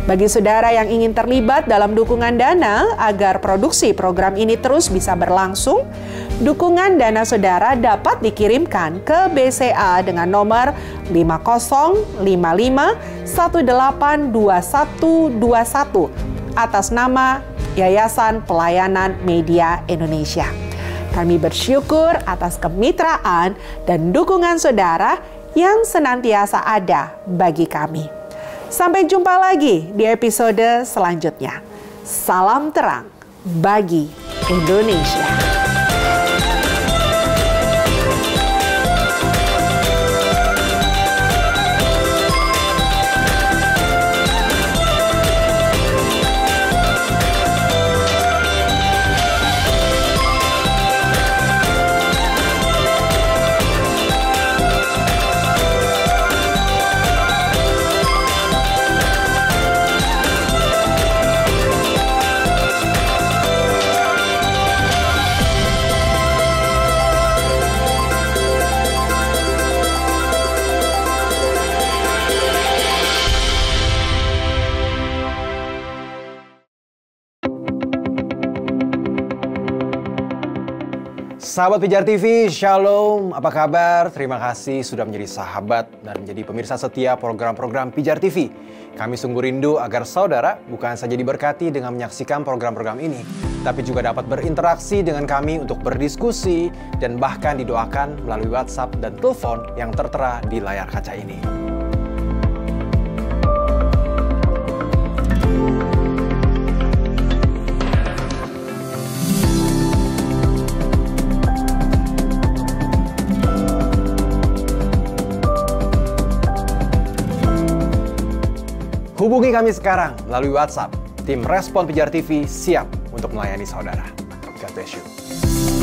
Bagi saudara yang ingin terlibat dalam dukungan dana agar produksi program ini terus bisa berlangsung, dukungan dana saudara dapat dikirimkan ke BCA dengan nomor 5055182121 atas nama Yayasan Pelayanan Media Indonesia. Kami bersyukur atas kemitraan dan dukungan saudara yang senantiasa ada bagi kami. Sampai jumpa lagi di episode selanjutnya. Salam terang bagi Indonesia. Sahabat Pijar TV, Shalom, apa kabar? Terima kasih sudah menjadi sahabat dan menjadi pemirsa setia program-program Pijar TV. Kami sungguh rindu agar saudara bukan saja diberkati dengan menyaksikan program-program ini, tapi juga dapat berinteraksi dengan kami untuk berdiskusi dan bahkan didoakan melalui WhatsApp dan telepon yang tertera di layar kaca ini. Hubungi kami sekarang melalui WhatsApp. Tim Respon Pijar TV siap untuk melayani saudara. God bless you.